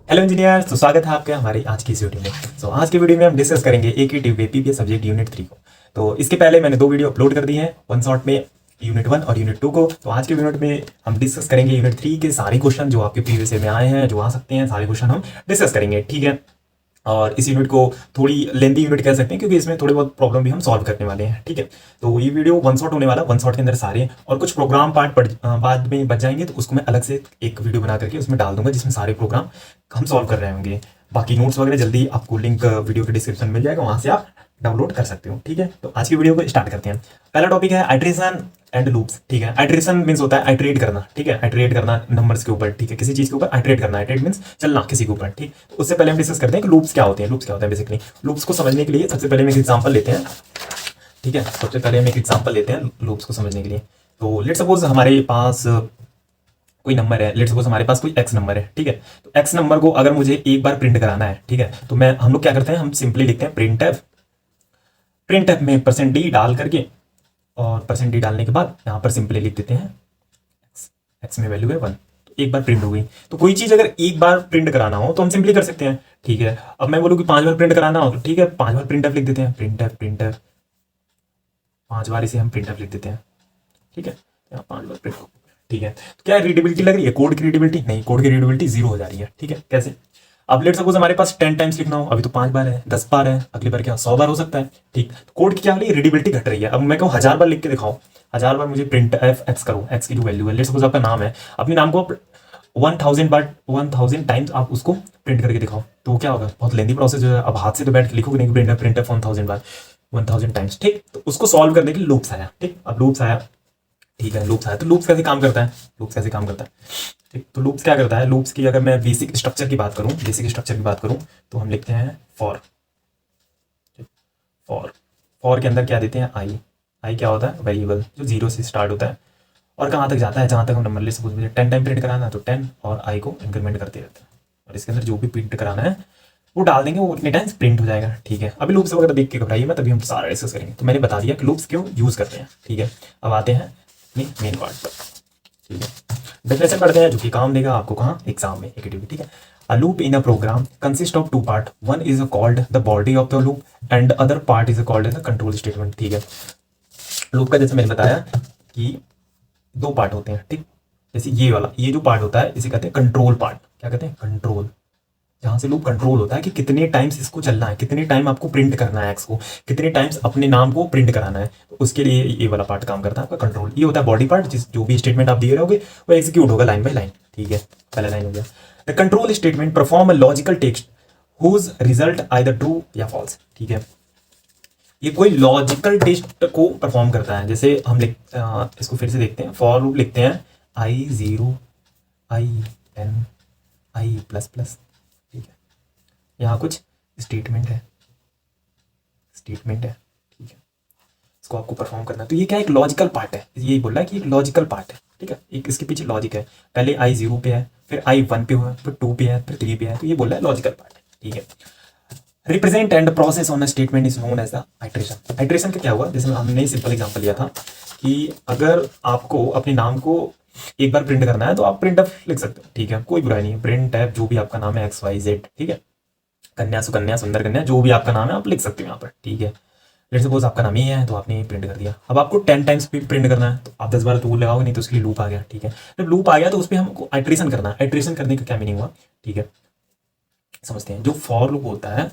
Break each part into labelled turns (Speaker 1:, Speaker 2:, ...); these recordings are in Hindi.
Speaker 1: हेलो इंजीनियर, तो स्वागत है आपका हमारी आज की इस वीडियो में। आज की वीडियो में हम डिस्कस करेंगे AKTV पीपीएस सब्जेक्ट यूनिट 3 को। तो इसके पहले मैंने 2 वीडियो अपलोड कर दी हैं वन शॉट में, यूनिट 1 और यूनिट 2 को। तो आज के यूनिट में हम डिस्कस करेंगे यूनिट 3 के सारे क्वेश्चन जो आपके प्रीवियस ईयर में आए हैं, जो आ सकते हैं, सारे क्वेश्चन हम डिस्कस करेंगे, ठीक है। और इस यूनिट को थोड़ी लेंथी यूनिट कह सकते हैं क्योंकि इसमें थोड़े बहुत प्रॉब्लम भी हम सॉल्व करने वाले हैं, ठीक है। तो ये वीडियो वन शॉट होने वाला, वन शॉट के अंदर सारे और कुछ प्रोग्राम पार्ट बाद में बच जाएंगे, तो उसको मैं अलग से एक वीडियो बना करके उसमें डाल दूंगा जिसमें सारे प्रोग्राम हम सॉल्व कर रहे होंगे। बाकी नोट्स वगैरह जल्दी आपको लिंक वीडियो के डिस्क्रिप्शन में मिल जाएगा, वहां से आप डाउनलोड कर सकते हो, ठीक है। तो आज की वीडियो को स्टार्ट करते हैं। पहला टॉपिक है आइट्रेशन एंड लूप्स, ठीक है। आइट्रेशन मींस होता है आइट्रेट करना, ठीक है। आइट्रेट करना नंबर्स के ऊपर, ठीक है, किसी चीज के ऊपर आइट्रेट करना। आइट्रेट मींस चलना किसी के ऊपर, ठीक। तो उससे पहले हम डिस्कस करते हैं कि लूप्स क्या होते हैं। लूप्स क्या होता है बेसिकली। लूप्स को समझने के लिए सबसे पहले हम एक एग्जांपल लेते हैं, ठीक है। सबसे पहले हम एक एग्जांपल लेते हैं लूप्स को समझने के लिए। तो लेट्स सपोज हमारे पास कोई नंबर है, लेट्स सपोज हमारे पास कोई एक्स नंबर है, ठीक है। तो एक्स नंबर को अगर मुझे एक बार प्रिंट कराना है, ठीक है, तो हम लोग क्या करते हैं, हम सिंपली लिखते हैं प्रिंट एफ में %d डाल करके, और %d डालने के बाद यहाँ पर सिंपली लिख देते हैं एक्स में वैल्यू है 1। तो एक बार प्रिंट हो गई। तो कोई चीज अगर एक बार प्रिंट कराना हो तो हम सिंपली कर सकते हैं, ठीक है। अब मैं बोलूँ कि 5 बार प्रिंट कराना हो तो ठीक है, 5 बार प्रिंट एफ लिख देते हैं, प्रिंट एफ 5 बार इसे हम प्रिंट एफ लिख देते हैं, ठीक है। यहाँ 5 बार प्रिंट, ठीक है। तो क्या रीडेबिलिटी लग रही है, कोड की रीडेबिलिटी नहीं, कोड की रीडेबिलिटी 0 हो जा रही है, ठीक है। कैसे? अब लेट सपोज हमारे पास 10 टाइम्स लिखना हो, अभी तो 5 बार है, 10 बार है, अगली बार क्या 100 बार हो सकता है, ठीक। तो कोड की क्या हो रही है, रीडेबिलिटी घट रही है। अब मैं कहूँ 1000 बार लिख के दिखाओ, 1000 बार मुझे प्रिंट एफ एक्स करो, एक्स की जो वैल्यू है, लेट सपोज आपका नाम है, अपने नाम को 1000 बार 1000 टाइम्स आप उसको प्रिंट करके दिखाओ, तो क्या होगा, बहुत लेंदी प्रोसेस है। अब हाथ से तो बैठ के लिखोगे नहीं, प्रिंट एफ 1000 बार 1000 टाइम्स, ठीक। तो उसको सॉल्व करने के लिए लूप्स आया, ठीक। अब लूप्स आया, ठीक है, लूप्स आया। तो लूप्स कैसे काम करता है, लूप्स कैसे काम करता है, ठीक। तो लूप्स क्या करता है, लूप्स की अगर मैं बेसिक स्ट्रक्चर की बात करूं, तो हम लिखते हैं फॉर, फॉर के अंदर क्या देते हैं, आई क्या होता है, वेरिएबल जो 0 से स्टार्ट होता है और कहाँ तक जाता है, जहाँ तक हम नंबर ले सपोज मुझे 10 टाइम प्रिंट कराना है तो 10, और आई को इंक्रीमेंट करते रहते हैं, और इसके अंदर जो भी प्रिंट कराना है वो डाल देंगे, वो उतने टाइम्स प्रिंट हो जाएगा, ठीक है। अभी लूप्स वगैरह देख के घबराइए मत, तभी हम सारा डिस्कस करेंगे। तो मैंने बता दिया कि लूप्स क्यों यूज करते हैं, ठीक है। अब आते हैं मेन पार्ट पर, ठीक है। डेफिनेशन पढ़ते हैं जो कि काम देगा आपको कहाँ, एग्जाम में, एकेडमी, ठीक है। A loop in a program consists of 2 part. One is called the body of the loop and other part is called the control statement, ठीक है। लूप का जैसे मैंने बताया कि 2 पार्ट होते हैं, ठीक। जैसे ये वाला, ये जो पार्ट होता है इसे कहते हैं कंट्रोल पार्ट। क्या कहते हैं, कंट्रोल, जहां से लूप कंट्रोल होता है कि कितने टाइम्स इसको चलना है, कितने टाइम आपको प्रिंट करना है एक्स को, कितने टाइम्स अपने नाम को प्रिंट कराना है, तो उसके लिए ये वाला पार्ट काम करता है आपका कंट्रोल। ये होता है बॉडी पार्ट, जिस जो भी स्टेटमेंट आप दिए रहोगे वो एग्जीक्यूट होगा लाइन बाय लाइन, ठीक है। पहला लाइन हो गया। The control statement perform a logical test whose result either true या फॉल्स, ठीक है। ये कोई लॉजिकल टेस्ट को परफॉर्म करता है। जैसे हम इसको फिर से देखते हैं, फॉर लूप लिखते हैं I0 I10 I++, ठीक है। यहाँ कुछ स्टेटमेंट है, ठीक है, इसको आपको परफॉर्म करना है। तो ये क्या एक लॉजिकल पार्ट है, यही बोल रहा है कि एक लॉजिकल पार्ट है, ठीक है। एक इसके पीछे लॉजिक है, पहले I0 पे है, फिर I1 पे हुआ, फिर 2 पे है, फिर 3 पे है, तो ये बोल रहा है लॉजिकल पार्ट है, ठीक है। Represent end process on a statement is known as the iteration. Iteration का क्या हुआ, जैसे हमने सिंपल एग्जांपल लिया था कि अगर आपको अपने नाम को एक बार प्रिंट करना है तो आप प्रिंट एफ लिख सकते हो, ठीक है, कोई बुराई नहीं है। प्रिंट एफ जो भी आपका नाम है XYZ, ठीक है, कन्या सुकन्या सुंदर कन्या, जो भी आपका नाम है आप लिख सकते हो यहाँ पर, ठीक है। लेट्स सपोज आपका नाम ये है तो आपने प्रिंट कर दिया। अब आपको 10 टाइम्स प्रिंट करना है तो आप 10 बार तो लगाओगे नहीं, तो उसके लिए लूप आ गया, ठीक है। जब लूप आ गया तो उस पर हमको आइट्रेशन करना है। आइट्रेशन करने का क्या मीनिंग हुआ, ठीक है, समझते हैं। जो फॉर लूप होता है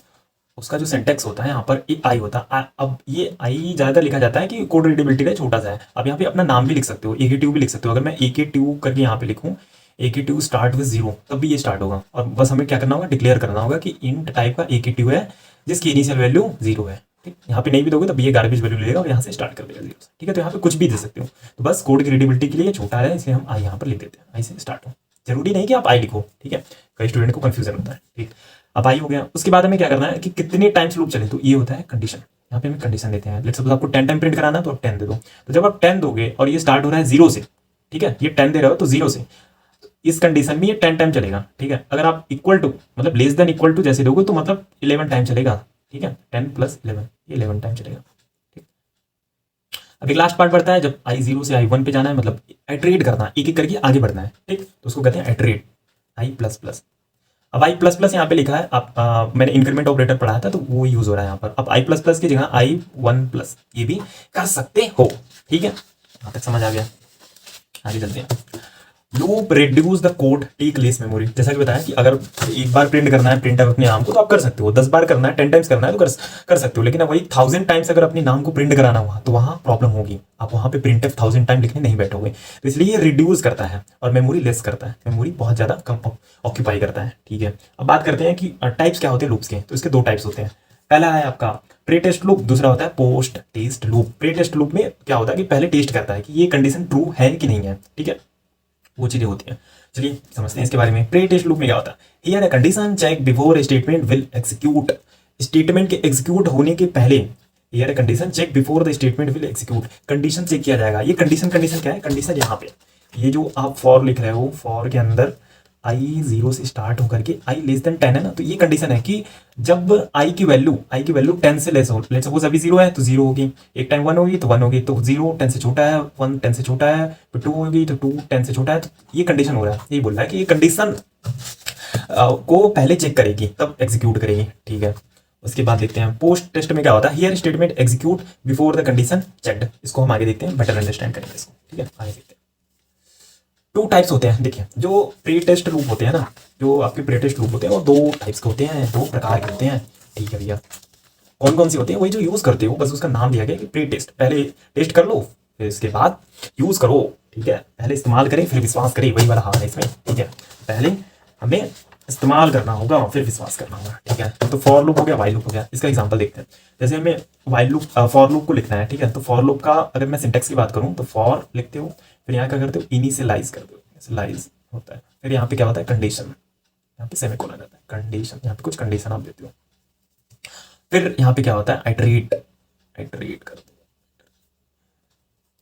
Speaker 1: उसका जो सिंटेक्स होता है यहाँ पर एक आई होता है। अब ये आई ज़्यादा लिखा जाता है कि कोड रीडेबिलिटी का छोटा सा है। अब यहाँ पे अपना नाम भी लिख सकते हो, AKTV भी लिख सकते हो। अगर मैं AKTV करके यहाँ पे लिखूँ AKTV स्टार्ट विद 0, तब भी ये स्टार्ट होगा। और बस हमें क्या करना होगा, डिक्लेयर करना होगा कि इंट टाइप का AKTV है जिसकी इनिशियल वैल्यू 0 है, ठीक। यहाँ पे नहीं भी दोगे तब ये गार्बेज वैल्यू लेगा और यहाँ से स्टार्ट कर देगा 0 से, ठीक है। तो यहाँ पे कुछ भी दे सकते हो। तो बस कोड की रीडेबिलिटी के लिए छोटा है, इसलिए हम आई यहाँ पर लिख देते हैं, आई से स्टार्ट हो। जरूरी नहीं कि आप आई लिखो, ठीक है, कई स्टूडेंट को कंफ्यूजन होता है, ठीक। अब आई हो गया। उसके बाद हमें क्या करना है कि कितने टाइम्स लूप चले, तो ये होता है कंडीशन। यहाँ पे हमें कंडीशन देते हैं। लेट्स सपोज आपको 10 टाइम प्रिंट कराना है तो आप 10 दे दो। तो जब आप 10 दोगे और ये स्टार्ट हो रहा है 0 से, ठीक है, ये 10 दे रहे हो तो 0 से, तो इस कंडीशन में ये 10 टाइम चलेगा, ठीक है। अगर आप इक्वल टू मतलब लेस देन इक्वल टू जैसे दोगे तो मतलब 11 टाइम चलेगा, ठीक है। 10 + 11 ये 11 टाइम चलेगा, ठीक। अभी लास्ट पार्ट बढ़ता है, जब I0 से I1 पे जाना है, मतलब आइट्रेट करना, एक एक करके आगे बढ़ना है, ठीक। तो उसको कहते हैं आइट्रेट I++। अब आई प्लस प्लस यहाँ पे लिखा है, आप मैंने इंक्रीमेंट ऑपरेटर पढ़ाया था तो वो यूज हो रहा है यहाँ पर। अब आई प्लस प्लस की जगह आई वन प्लस ये भी कर सकते हो, ठीक है, यहाँ तक समझ आ गया। आगे चलते हैं। Loop reduce the code take less memory, जैसा कि बताया कि अगर एक बार प्रिंट करना है प्रिंट अपने नाम को तो आप कर सकते हो, 10 बार करना है 10 टाइम्स करना है तो कर सकते हो, लेकिन अब वही 1000 टाइम्स अगर अपने नाम को प्रिंट कराना हुआ तो वहां प्रॉब्लम होगी, आप वहां पे प्रिंट 1000 टाइम लिखने नहीं बैठोगे। तो इसलिए ये रिड्यूस करता है और मेमोरी लेस करता है, मेमोरी बहुत ज्यादा कम ऑक्यूपाई करता है, ठीक है। अब बात करते हैं कि टाइप्स क्या होते हैं लूप्स के। तो इसके दो टाइप्स होते हैं। पहला है आपका प्री टेस्ट लूप, दूसरा होता है post test loop. Pre test loop में क्या होता है कि पहले टेस्ट करता है कि ये कंडीशन ट्रू है कि नहीं है, ठीक है, वो चीजें होती हैं। चलिए समझते हैं इसके बारे में। प्री टेस्ट लूप में क्या होता है, here a condition check before statement will execute, statement के एग्जीक्यूट होने के पहले, here a condition check before the statement will execute, condition check किया जाएगा। ये कंडीशन क्या है, कंडीशन यहाँ पे ये जो आप फॉर लिख रहे हो, फॉर के अंदर आई 0 से स्टार्ट होकर के आई लेस देन 10 है ना, तो ये कंडीशन है कि जब आई की वैल्यू 10 से लेस हो, लेट्स सपोज अभी 0 है तो 0 होगी, एक टाइम 1 होगी तो 1 होगी, तो 0 10 से छोटा है, 1 10 से छोटा है, फिर 2 होगी तो 2 10 से छोटा है, तो ये कंडीशन हो रहा है। ये बोल रहा है कि ये कंडीशन को पहले चेक करेगी तब एग्जीक्यूट करेगी, ठीक है। उसके बाद देखते हैं पोस्ट टेस्ट में क्या होता है, here statement execute before the condition checked. इसको हम आगे देखते हैं, बेटर अंडरस्टैंड करेंगे इसको, ठीक है, आगे देखते हैं। टू टाइप्स होते हैं, देखिए जो प्री टेस्ट लूप होते हैं ना, जो आपके प्री टेस्ट लूप होते हैं वो दो टाइप्स के होते हैं, दो प्रकार के होते हैं, ठीक है भैया। कौन कौन सी होती है, वही जो यूज करते हो, बस उसका नाम दिया गया कि प्री टेस्ट, पहले टेस्ट कर लो फिर इसके बाद यूज करो, ठीक है, पहले इस्तेमाल करें फिर विश्वास करें, वही वाला हाल है इसमें, ठीक है। पहले हमें इस्तेमाल करना होगा और फिर विश्वास करना होगा, ठीक है। तो फॉर लूप हो गया, वाइल लूप हो गया। इसका एग्जांपल देखते हैं। जैसे हमें वाइल लूप फॉर लूप को लिखना है, ठीक है, तो फॉर लूप का अगर मैं सिंटेक्स की बात करूं तो फॉर लिखते हो, फिर यहाँ क्या करते हो, इनिशियलाइज करते हो, इनिशियलाइज होता है, फिर यहाँ पे क्या होता है, कंडीशन, यहाँ पे सेमीकोलन आता है, कंडीशन, यहाँ पे कुछ कंडीशन आप देते हो, फिर यहाँ पे क्या होता है, आइटरेट, आइटरेट करते हो,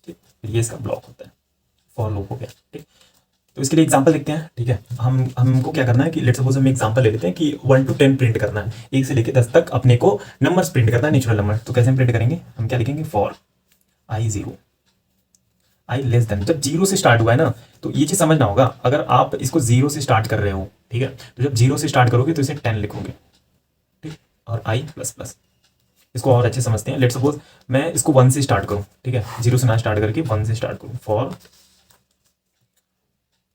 Speaker 1: ठीक, फिर ये इसका ब्लॉक होता है, फॉर लूप हो गया, ठीक। तो इसके लिए एग्जांपल देखते हैं, ठीक है। हमको क्या करना है कि लेट्स सपोज हम एग्जांपल ले लेते हैं कि 1 to 10 प्रिंट करना है, 1 से लेकर 10 तक अपने को नंबर्स प्रिंट करना है, नेचुरल नंबर। तो कैसे हम प्रिंट करेंगे, हम क्या लिखेंगे, for I 0, I less than, जब 0 से स्टार्ट हुआ है ना, तो ये चीज समझना होगा, अगर आप इसको 0 से स्टार्ट कर रहे हो, ठीक है, तो जब 0 से स्टार्ट करोगे तो इसे 10 लिखोगे, ठीक, और आई प्लस प्लस। इसको और अच्छे समझते हैं। लेट्स सपोज मैं इसको 1 से स्टार्ट करूं, ठीक है, 0 से ना स्टार्ट करके 1 से स्टार्ट करूं, फॉर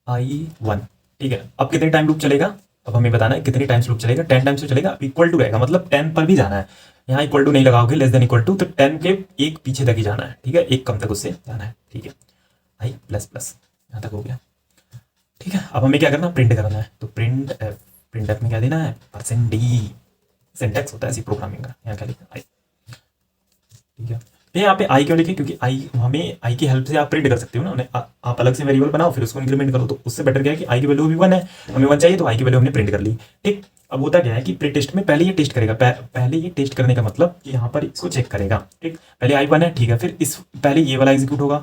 Speaker 1: आई 1, ठीक है। अब कितने टाइम लूप चलेगा, अब हमें बताना है कितने टाइम्स लूप चलेगा, 10 टाइम्स तो चलेगा, इक्वल टू रहेगा, मतलब 10 पर भी जाना है, यहाँ इक्वल टू नहीं लगाओगे, लेस देन इक्वल टू, तो 10 के एक पीछे तक ही जाना है, ठीक है, एक कम तक उससे जाना है, ठीक है, आई प्लस प्लस यहाँ तक हो गया, ठीक है। अब हमें क्या करना, प्रिंट करना है, तो प्रिंट एफ, प्रिंट एफ में क्या देना है, %d, सिंटेक्स होता है ऐसी प्रोग्रामिंग का, यहाँ क्या लिखना आई, ठीक है। ये यहाँ पे आई क्यों लिखे, क्योंकि आई हमें आई की हेल्प से आप प्रिंट कर सकते हो ना, आप अलग से वेरिएबल बनाओ फिर उसको इंक्रीमेंट करो, तो उससे बेटर क्या है कि आई की वैल्यू भी 1 है, हमें 1 चाहिए तो आई की वैल्यू हमने प्रिंट कर ली, ठीक। अब होता क्या है कि प्री टेस्ट में पहले ये टेस्ट करेगा, पहले ये टेस्ट करने का मतलब कि यहाँ पर इसको चेक करेगा, ठीक, पहले आई 1 है, ठीक है, फिर इस पहले ये वाला एग्जीक्यूट होगा,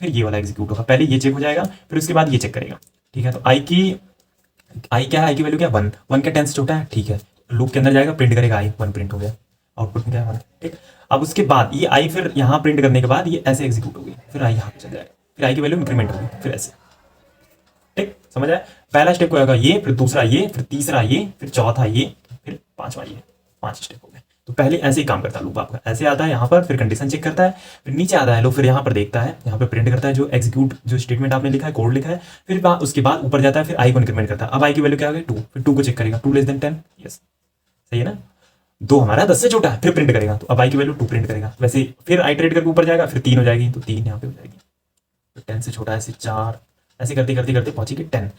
Speaker 1: फिर ये वाला एग्जीक्यूट होगा, पहले ये चेक हो जाएगा फिर उसके बाद ये चेक करेगा, ठीक है। तो आई क्या है, आई की वैल्यू क्या, 1, 1 का 10 से छोटा है, ठीक है, लूप के अंदर जाएगा प्रिंट करेगा, आई 1 प्रिंट हो गया, आउटपुट में क्या है 1, ठीक। अब उसके बाद ये आई फिर यहाँ प्रिंट करने के बाद ये ऐसे एग्जीक्यूट होगी, फिर आई यहाँ पे चल जाएगा, फिर आई की वैल्यू इंक्रीमेंट होगी, फिर ऐसे, ठीक, समझ आया। पहला स्टेप होगा ये, फिर दूसरा ये, फिर तीसरा ये, फिर चौथा ये, फिर पांचवा ये, 5 स्टेप हो गए। तो पहले ऐसे ही काम करता है लूप आपका, ऐसे आता है यहाँ पर, फिर कंडीशन चेक करता है, फिर नीचे आता है लो, फिर यहाँ पर देखता है, यहाँ पे प्रिंट करता है जो एग्जीक्यूट, जो स्टेटमेंट आपने लिखा है, कोड लिखा है, फिर उसके बाद ऊपर जाता है, फिर आई को इंक्रीमेंट करता है। अब आई की वैल्यू क्या आ गई 2, फिर 2 को चेक करेगा, 2 लेस देन 10, यस, सही है ना, 2 हमारा 10 से छोटा है, फिर प्रिंट करेगा, तो अब आई की वैल्यू 2 प्रिंट करेगा, वैसे फिर आइटरेट करके ऊपर जाएगा, फिर 3 हो जाएगी, तो 3 यहाँ पे हो जाएगी, तो 10 से छोटा ऐसे 4, ऐसे करते करते करते पहुंचेगी 10,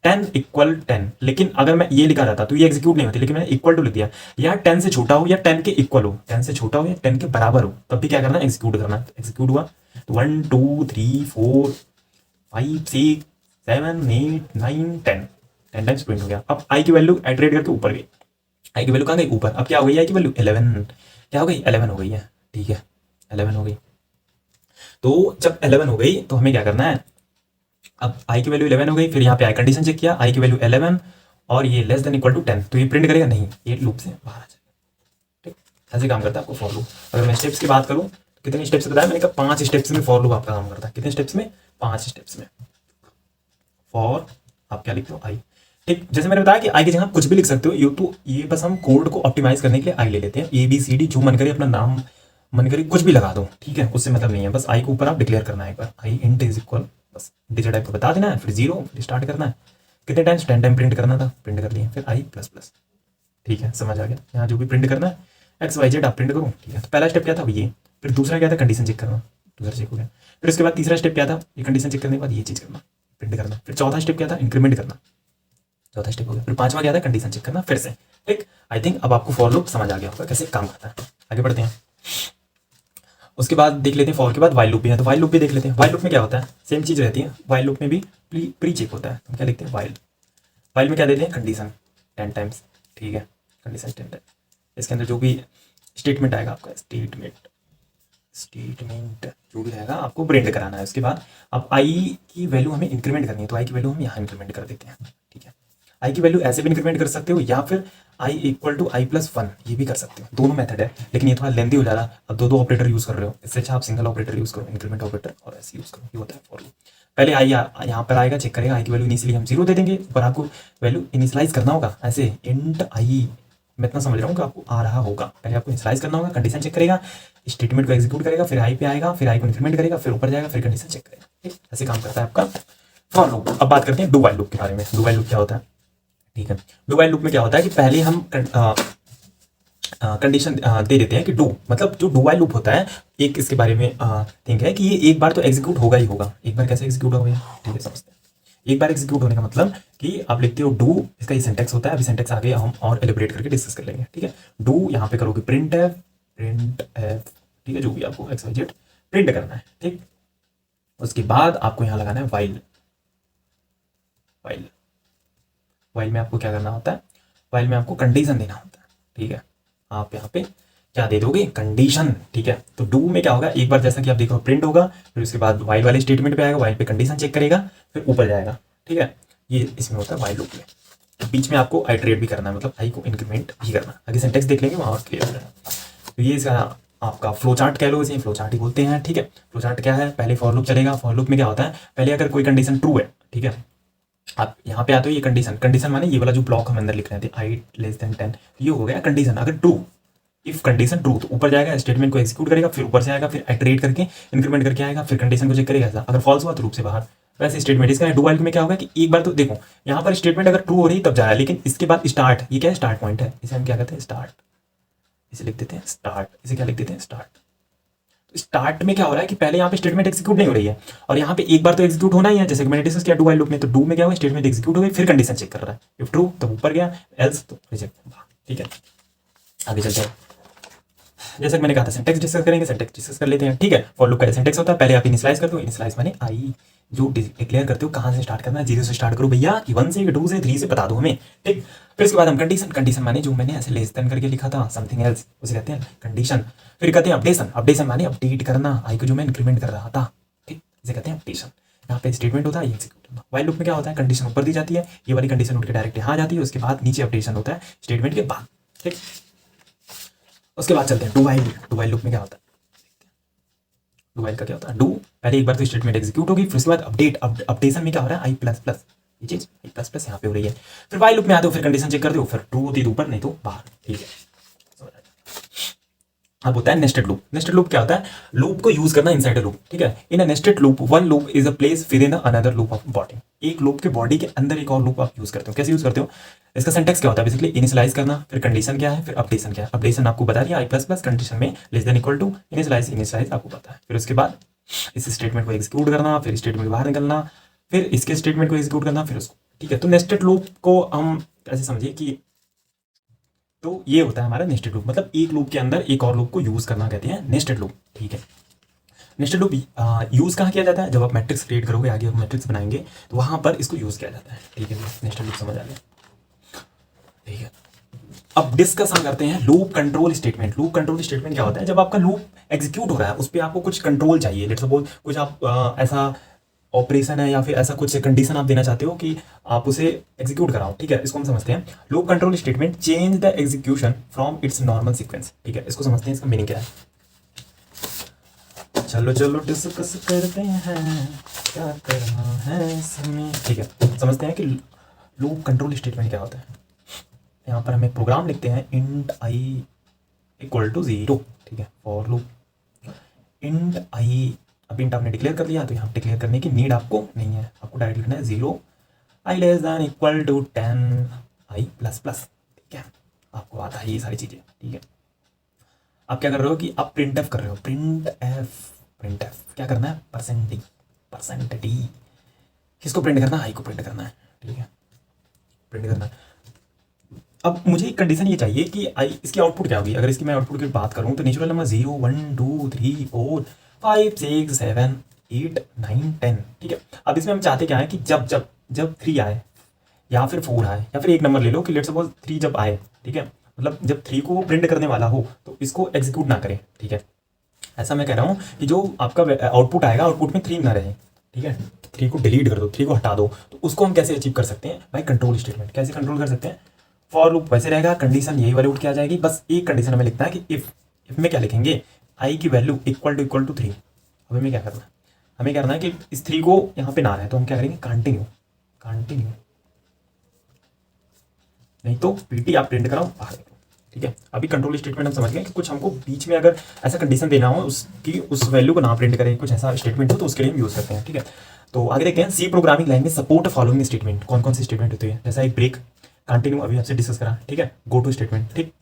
Speaker 1: 10 इक्वल 10। लेकिन अगर मैं ये लिखा रहता तो ये एग्जीक्यूट नहीं होती, लेकिन मैंने इक्वल टू लिख दिया, या 10 से छोटा हो या 10 के इक्वल हो, 10 से छोटा हो या 10 के बराबर हो, तब भी क्या करना है, एग्जीक्यूट करना है। एग्जीक्यूट हुआ तो 1 2 3 4 5 6 7 8 9 10 टाइम्स प्रिंट हो गया। अब आई की वैल्यू आइटरेट करके ऊपर गई, आई की वैल्यू कहाँ गई, ऊपर। अब क्या हो गई आई की वैल्यू 11, क्या हो गई 11 हो गई है, ठीक है, 11 हो गई। तो जब 11 हो गई तो हमें क्या करना है, अब आई की वैल्यू 11 हो गई, फिर यहाँ पे आई कंडीशन चेक किया, आई की वैल्यू 11 और ये लेस देन इक्वल टू 10, तो ये प्रिंट करेगा नहीं, ये लूप से बाहर आ जाएगा, ठीक। ऐसे काम करता है आपको फॉर लूप। अगर मैं स्टेप्स की बात करूँ तो कितने स्टेप्स बताया मैंने, कहा 5 स्टेप्स में फॉर लूप आपका काम करता है। कितने स्टेप्स में, 5 स्टेप्स में। फॉर आप क्या लिखते हो आई, ठीक, जैसे मैंने बताया कि आई की जगह कुछ भी लिख सकते हो, तो ये बस हम कोड को ऑप्टिमाइज करने के लिए आई ले लेते हैं। ABCD जो मन करे अपना नाम मन करे कुछ भी लगा दो, ठीक है, उससे मतलब नहीं है। बस आई के ऊपर आप डिक्लेयर करना है एक बार, आई इंट इज इक्वल, बस इंटीजर टाइप को बता देना है, फिर 0, फिर स्टार्ट करना है। कितने टाइम्स, 10 टाइम प्रिंट करना था, प्रिंट कर दिया, फिर आई प्लस प्लस। ठीक है, समझ आ गया। यहाँ जो भी प्रिंट करना है XYZ आप प्रिंट करो, ठीक है। तो पहला स्टेप क्या था, ये। फिर दूसरा क्या था, कंडीशन चेक करना, दूसरा चेक हो गया। फिर उसके बाद तीसरा स्टेप क्या था, ये कंडीशन चेक करने के बाद ये चीज़ करना, प्रिंट करना। फिर चौथा स्टेप क्या था, इंक्रीमेंट करना, चौथा स्टेप हो गया। फिर पांचवा क्या था, कंडीशन चेक करना फिर से। ठीक, आई थिंक अब आपको फॉर लूप समझ आ गया होगा कैसे काम करता है। आगे बढ़ते हैं, उसके बाद देख लेते हैं फॉर के बाद वाइल लूप भी है, तो वाइल लूप भी देख लेते हैं। वाइल लूप में क्या होता है, सेम चीज़ रहती है। वाइल लूप में भी प्री चेक होता है। हम क्या लिखते हैं, वाइल। वाइल में क्या देते हैं, कंडीशन 10 टाइम्स, ठीक है, कंडीशन 10 टाइम्स। इसके अंदर जो भी स्टेटमेंट आएगा आपका, स्टेटमेंट जो भी रहेगा आपको प्रिंट कराना है। उसके बाद अब आई की वैल्यू हमें इंक्रीमेंट करनी है, तो आई की वैल्यू हम यहाँ इंक्रीमेंट कर देते हैं, ठीक है। आई की वैल्यू ऐसे भी इंक्रीमेंट कर सकते हो, या फिर I equal to I plus 1, ये भी कर सकते हो। दोनों मेथड है, लेकिन ये थोड़ा लेंदी हो जा रहा है। अब दो ऑपरेटर यूज कर रहे हो, इससे अच्छा आप सिंगल ऑपरेटर यूज करो, इंक्रीमेंट ऑपरेटर, और ऐसे यूज करो। ये होता है फॉर लूप। पहले आई यहाँ पर आएगा, चेक करेगा, आई की वैल्यू इनिशियली हम 0 दे देंगे, पर आपको वैल्यू इनिशियलाइज करना होगा ऐसे, इंट आई। मैं इतना समझ रहा हूँ कि आपको आ रहा होगा। पहले आपको इनिशियलाइज करना होगा, कंडीशन चेक करेगा, स्टेटमेंट को एग्जीक्यूट करेगा, फिर आई पे आएगा, फिर आई को इंक्रीमेंट करेगा, फिर ऊपर जाएगा, फिर कंडीशन चेक करेगा। ठीक, ऐसे काम करता है आपका फॉर लूप। अब बात करते हैं डू वाइल लूप के बारे में। डू वाइल लूप क्या होता है, ठीक है। डू वाइल लूप में क्या होता है कि पहले हम कंडीशन दे देते हैं कि डू, मतलब जो डू वाइल लूप होता है, एक इसके बारे में थिंक है कि ये एक बार तो एग्जीक्यूट होगा ही होगा। एक बार कैसे एग्जीक्यूट होगा, ठीक है, समझते हैं। एक बार एग्जीक्यूट होने का मतलब कि आप लिखते हो डू, इसका ये सिंटेक्स होता है। अभी सिंटेक्स आगे हम और एलिब्रेट करके डिस्कस कर लेंगे, ठीक है। डू यहाँ पे करोगे प्रिंट एफ, ठीक है, जो भी आपको XYZ प्रिंट करना है, ठीक। उसके बाद आपको यहाँ लगाना है वाइल। वाइल वाइल में आपको क्या करना होता है, वाइल में आपको कंडीशन देना होता है, ठीक है। आप यहाँ पे क्या दे दोगे, कंडीशन, ठीक है। तो डू में क्या होगा, एक बार जैसा कि आप देखो प्रिंट होगा, फिर उसके बाद वाइल वाले स्टेटमेंट पे आएगा, वाइल पे कंडीशन चेक करेगा, फिर ऊपर जाएगा, ठीक है। ये इसमें होता है वाइल लूप में। तो बीच में आपको आइटरेट भी करना है, मतलब आई को इंक्रीमेंट भी करना। आगे सिंटेक्स देख लेंगे, वहाँ और क्लियर हो जाएगा। तो ये इसका आपका फ्लो चार्ट कह लो, इसे फ्लो चार्ट ही बोलते हैं, ठीक है। फ्लो चार्ट क्या है, पहले फॉर लूप चलेगा। फॉर लूप में क्या होता है, पहले अगर कोई कंडीशन ट्रू है, ठीक है, आप यहाँ पे आते हो, ये कंडीशन माने ये वाला जो ब्लॉक हम अंदर लिख रहे थे, आई लेस देन 10, ये हो गया कंडीशन। अगर ट्रू, इफ कंडीशन ट्रू, तो ऊपर जाएगा, स्टेटमेंट को एग्जीक्यूट करेगा, फिर ऊपर से आएगा, फिर आइटरेट करके इंक्रीमेंट करके आएगा, फिर कंडीशन को चेक करेगा। ऐसा अगर फॉल्स हुआ तो लूप से बाहर। वैसे स्टेटमेंट इसका डू वाइल में क्या होगा कि एक बार तो देखो, यहाँ पर स्टेटमेंट अगर ट्रू हो रही तब जा रहा है, लेकिन इसके बाद स्टार्ट, ये क्या है, स्टार्ट पॉइंट है, इसे हम क्या कहते हैं, स्टार्ट। इसे लिख देते हैं स्टार्ट, इसे क्या लिख देते हैं, स्टार्ट। तो स्टार्ट में क्या हो रहा है कि पहले यहाँ पे स्टेटमेंट एग्जीक्यूट नहीं हो रही है, और यहाँ पे एक बार तो एग्जीक्यूट होना ही है, जैसे कि मैंने डिस्कस किया डू वाइल लूप में। तो डू में क्या हुआ, स्टेटमेंट एग्जीक्यूट हो गई, फिर कंडीशन चेक कर रहा है, इफ ट्रू तो ऊपर गया, एल्स तो रिजेक्ट, ठीक है। आगे चलते हैं, जैसे कि मैंने कहा था सिंटेक्स डिस्कस करेंगे, सिंटेक्स डिस्कस कर लेते हैं, ठीक है। फॉर लूप का सिंटेक्स होता है, पहले आप इनिशियलाइज कर दो। इनिशियलाइज माने आई जो डिक्लेयर करते हो कहाँ से स्टार्ट करना है, 0 से स्टार्ट करो भैया, कि 1 से, 2 से, 3 से बता दो हमें, ठीक। फिर उसके बाद हम कंडीशन माने जो मैंने ऐसे लेस देन करके लिखा था, समथिंग एल्स, उसे कहते हैं कंडीशन। फिर कहते हैं अपडेशन माने अपडेट करना आई को, जो मैं इंक्रीमेंट कर रहा था, ठीक, इसे कहते हैं अपडेशन। यहाँ पे स्टेटमेंट होता है, ये एग्जीक्यूट होता है। वाइल लूप में क्या होता है, कंडीशन ऊपर दी जाती है, ये वाली कंडीशन उठ के डायरेक्ट यहाँ जाती है, उसके बाद नीचे अपडेशन होता है स्टेटमेंट के बाद, ठीक। उसके बाद चलते हैं do while. Do while loop में क्या होता है, डू वाइल का क्या होता है, डू पहले एक बार तो स्टेटमेंट एग्जीक्यूट होगी, फिर उसके बाद अपडेशन में क्या हो रहा है, आई प्लस प्लस, ये चीज आई प्लस प्लस यहाँ पे हो रही है। फिर वाइल लूप में आते हो, फिर कंडीशन चेक कर दो, फिर ट्रू होती है तो ऊपर, नहीं तो बाहर, ठीक है। अब होता है नेस्टेड लूप। नेस्टेड लूप क्या होता है, लूप को यूज करना इनसाइड अ लूप, ठीक है। In a nested loop one loop is a place within another loop of body. एक लूप के बॉडी के अंदर एक और लूप आप यूज करते हो। कैसे यूज करते हो, इसका सिंटेक्स क्या होता है, बेसिकली इनिशियलाइज करना, फिर कंडीशन क्या है, फिर अपडेशन क्या है। अपडेशन आपको बता दिया, आई प्लस प्लस, कंडीशन में less than equal to, initialize आपको पता है। फिर उसके बाद इस स्टेटमेंट को एग्जीक्यूट करना, फिर स्टेटमेंट के बाहर निकलना, फिर इसके स्टेटमेंट को एग्जीक्यूट करना, फिर उसको, ठीक है। तो नेस्टेड लूप को हम ऐसे समझिए कि, तो ये होता है हमारा नेस्टेड लूप, मतलब एक लूप के अंदर एक और लूप को यूज करना कहते हैं नेस्टेड लूप, ठीक है। नेस्टेड लूप यूज कहाँ किया जाता है, जब आप मैट्रिक्स क्रिएट करोगे, आगे आप मैट्रिक्स बनाएंगे तो वहां पर इसको यूज किया जाता है, ठीक है। नेस्टेड लूप समझ आ गया, ठीक है। अब डिस्कस हम करते हैं loop control statement. Loop control statement क्या होता है, जब आपका लूप एग्जीक्यूट हो रहा है, उस पर आपको कुछ कंट्रोल चाहिए, लेट्स सपोज कुछ आप ऐसा ऑपरेशन है या फिर ऐसा कुछ कंडीशन आप देना चाहते हो कि आप उसे एग्जीक्यूट कराओ, ठीक है। इसको हम समझते हैं loop control statement change the execution from its normal sequence, ठीक है। इसको समझते हैं, इसका मीनिंग क्या है। चलो चलो डिस्कस करते हैं क्या करना है इसमें, ठीक है। समझते हैं कि लूप कंट्रोल स्टेटमेंट क्या होता है, यहाँ पर हम एक प्रोग्राम लिखते हैं इंट आई इक्वल टू 0, ठीक है, फॉर लूप इंट आई। अब इंट आपने डिक्लेयर कर लिया तो यहाँ डिक्लेयर करने की नीड आपको नहीं है, आपको डायरेक्ट लिखना है 0 I less than equal to 10 I plus plus, ठीक है, आपको आता है ये सारी चीज़ें, ठीक है। आप क्या कर रहे हो कि आप प्रिंट एफ कर रहे हो, प्रिंट एफ क्या करना है, परसेंट डी, किसको प्रिंट करना है, आई को प्रिंट करना है, ठीक है, प्रिंट करना है। अब मुझे एक कंडीशन ये चाहिए कि आई इसकी आउटपुट क्या होगी। अगर इसकी मैं आउटपुट की बात करूँ तो नेचुरल नंबर 0 1 2 3 4 5 6 7 8 9 10, ठीक है। अब इसमें हम चाहते क्या है कि जब जब जब 3 आए या फिर 4 आए या फिर एक नंबर ले लो कि लेट्स सपोज 3 जब आए, ठीक है, मतलब जब 3 को वो प्रिंट करने वाला हो तो इसको एग्जीक्यूट ना करे, ठीक है। ऐसा मैं कह रहा हूँ कि जो आपका आउटपुट आएगा आउटपुट में 3 ना रहे, ठीक है, 3 को डिलीट कर दो, 3 को हटा दो। तो उसको हम कैसे अचीव कर सकते हैं भाई, कंट्रोल स्टेटमेंट। कैसे कंट्रोल कर सकते हैं, फॉर लूप वैसे रहेगा, कंडीशन यही वाली उठ के आ जाएगी, बस एक कंडीशन हमें लिखना है कि इफ में क्या लिखेंगे, आई की वैल्यू इक्वल टू 3। अब हमें क्या करना है, हमें करना है कि इस 3 को यहाँ पे ना रहे तो हम क्या करेंगे, कंटिन्यू, नहीं तो पीटी आप प्रिंट कराओ बाहर निकलो, ठीक है। अभी कंट्रोल स्टेटमेंट हम समझ गए कि कुछ हमको बीच में अगर ऐसा कंडीशन देना हो उसकी उस वैल्यू को ना प्रिंट करें, कुछ ऐसा स्टेटमेंट हो तो उसके लिए हम यूज करते हैं, ठीक है। तो आगे देखते हैं, C programming language support following statement. कौन कौन सी स्टेटमेंट होती है, जैसा एक ब्रेक, कंटिन्यू अभी आपसे डिस्कस करा, ठीक है, गो टू स्टेटमेंट, ठीक।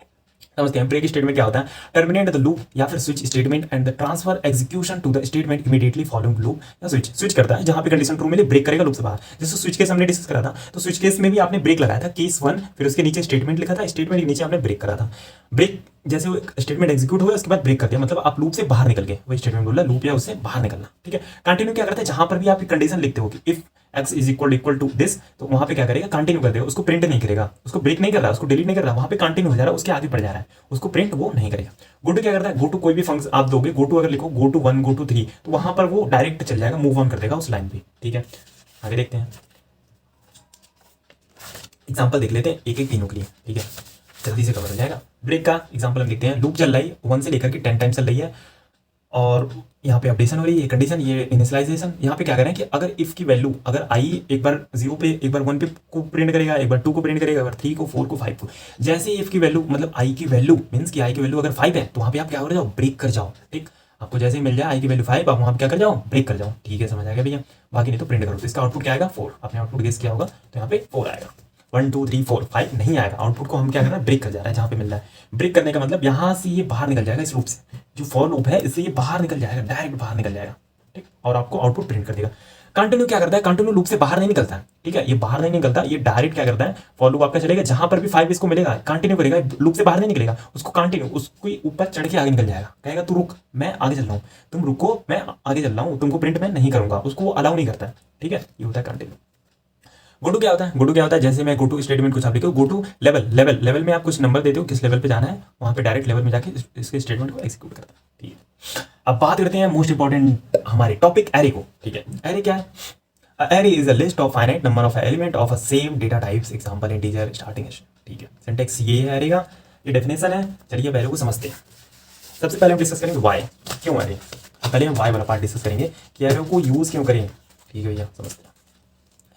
Speaker 1: समझते हैं ब्रेक स्टेटमेंट क्या होता है, टर्मिनेट द लूप या फिर switch statement and the transfer execution to the statement immediately following loop या स्विच करता है, जहां पे कंडीशन ट्रू मिले ब्रेक करेगा लूप से बाहर। जैसे स्विच केस हमने डिस्कस करा था, तो स्विच केस में भी आपने ब्रेक लगाया था, केस 1, फिर उसके नीचे स्टेटमेंट लिखा था, स्टेटमेंट के नीचे आपने ब्रेक करा था। ब्रेक जैसे वो स्टेटमेंट एग्जीक्यूट हुआ उसके बाद ब्रेक कर दिया, मतलब आप लूप से बाहर निकल गए, वही स्टेटमेंट बोला लूप या उससे बाहर निकलना, ठीक है। कंटिन्यू क्या करता है, जहां पर भी आप कंडीशन लिखते हो कि if x is equal to this, तो वहां पे क्या करेगा, कंटिन्यू कर देगा, उसको प्रिंट नहीं करेगा, उसको ब्रेक नहीं कर रहा, उसको डिलीट नहीं कर रहा, वहां पे कंटिन्यू हो जा रहा है, उसके आगे बढ़ जा रहा है, उसको प्रिंट वो नहीं करेगा। गो टू क्या करता है, गो टू कोई भी फंक्शन आप दोगे, गो टू अगर लिखो गो टू 1 गो टू 3 तो वहां पर वो डायरेक्ट चल जाएगा, मूव ऑन कर देगा उस लाइन पे, ठीक है। आगे देखते हैं, एग्जाम्पल देख लेते हैं एक एक तीनों के लिए, ठीक है, जल्दी से कवर हो जाएगा। ब्रेक का एग्जाम्पल हम देखते हैं, लूप चल रही है 1 से लेकर के 10 टाइम चल रही है और यहाँ पे अपडेशन हो रही है, ये कंडीशन, ये इनिशियलाइजेशन। यहाँ पे क्या करें कि अगर इफ की वैल्यू, अगर आई एक बार 0 पे, एक बार 1 पे को प्रिंट करेगा, एक बार 2 को प्रिंट करेगा, एक बार 3 को, 4 को, 5 को। जैसे इफ की वैल्यू मतलब आई की वैल्यू मीन्स कि आई की वैल्यू अगर 5 है तो वहाँ पे आप क्या कर जाओ, ब्रेक कर जाओ, ठीक। आपको जैसे ही मिल जाए आई की वैल्यू 5, आप वहाँ पे क्या कर जाओ, ब्रेक कर जाओ, ठीक है, समझ आ गया भैया। बाकी नहीं तो प्रिंट करो, तो इसका आउटपुट क्या आएगा, 4। आपने आउटपुट गेस किया होगा तो यहाँ पे 4 आएगा, 1 2 3 4 5 नहीं आएगा। आउटपुट को हम क्या करना है, ब्रेक कर जा रहा है, जहाँ पे मिल रहा है। ब्रेक करने का मतलब यहाँ से ये बाहर निकल जाएगा, इस लूप से, जो फॉर लूप है इससे ये बाहर निकल जाएगा, डायरेक्ट बाहर निकल जाएगा, ठीक, और आपको आउटपुट प्रिंट कर देगा। कंटिन्यू क्या करता है, कंटिन्यू लूप से बाहर नहीं निकलता है, ठीक है, ये बाहर नहीं निकलता, ये डायरेक्ट क्या करता है, फॉर लूप आपका चलेगा, जहां पर भी 5 इसको मिलेगा कंटिन्यू करेगा, लूप से बाहर नहीं निकलेगा, उसको कंटिन्यू, उसको ऊपर चढ़ के आगे निकल जाएगा, कहेगा तू रुक मैं आगे चल रहा हूँ, तुम रुको मैं आगे चल रहा हूँ, तुमको प्रिंट मैं नहीं करूंगा, उसको वो अलाउ नहीं करता है, ठीक है, ये होता है कंटिन्यू। गो टू क्या होता है, गो टू क्या होता है, जैसे मैं गो टू स्टेटमेंट कुछ आप लिखो, गो टू लेवल में आप कुछ नंबर देते हो, किस लेवल पे जाना है, वहां पे डायरेक्ट लेवल में जाके इसके स्टेटमेंट को एग्जीक्यूट करता है, ठीक है। अब बात करते हैं मोस्ट इंपॉर्टेंट हमारे टॉपिक एरे को, ठीक है। एरे क्या है, array is a list of finite number of element of a same data types, example integer, starting, ठीक है। सिंटेक्स ये है एरे का, ये डेफिनेशन है। चलिए एरे को समझते हैं। सबसे पहले हम डिस्कस करेंगे वाई, क्यों एरे, पहले हम वाई वाला पार्ट डिस्कस करेंगे कि एरे को यूज क्यों करें, ठीक है भैया, समझते हैं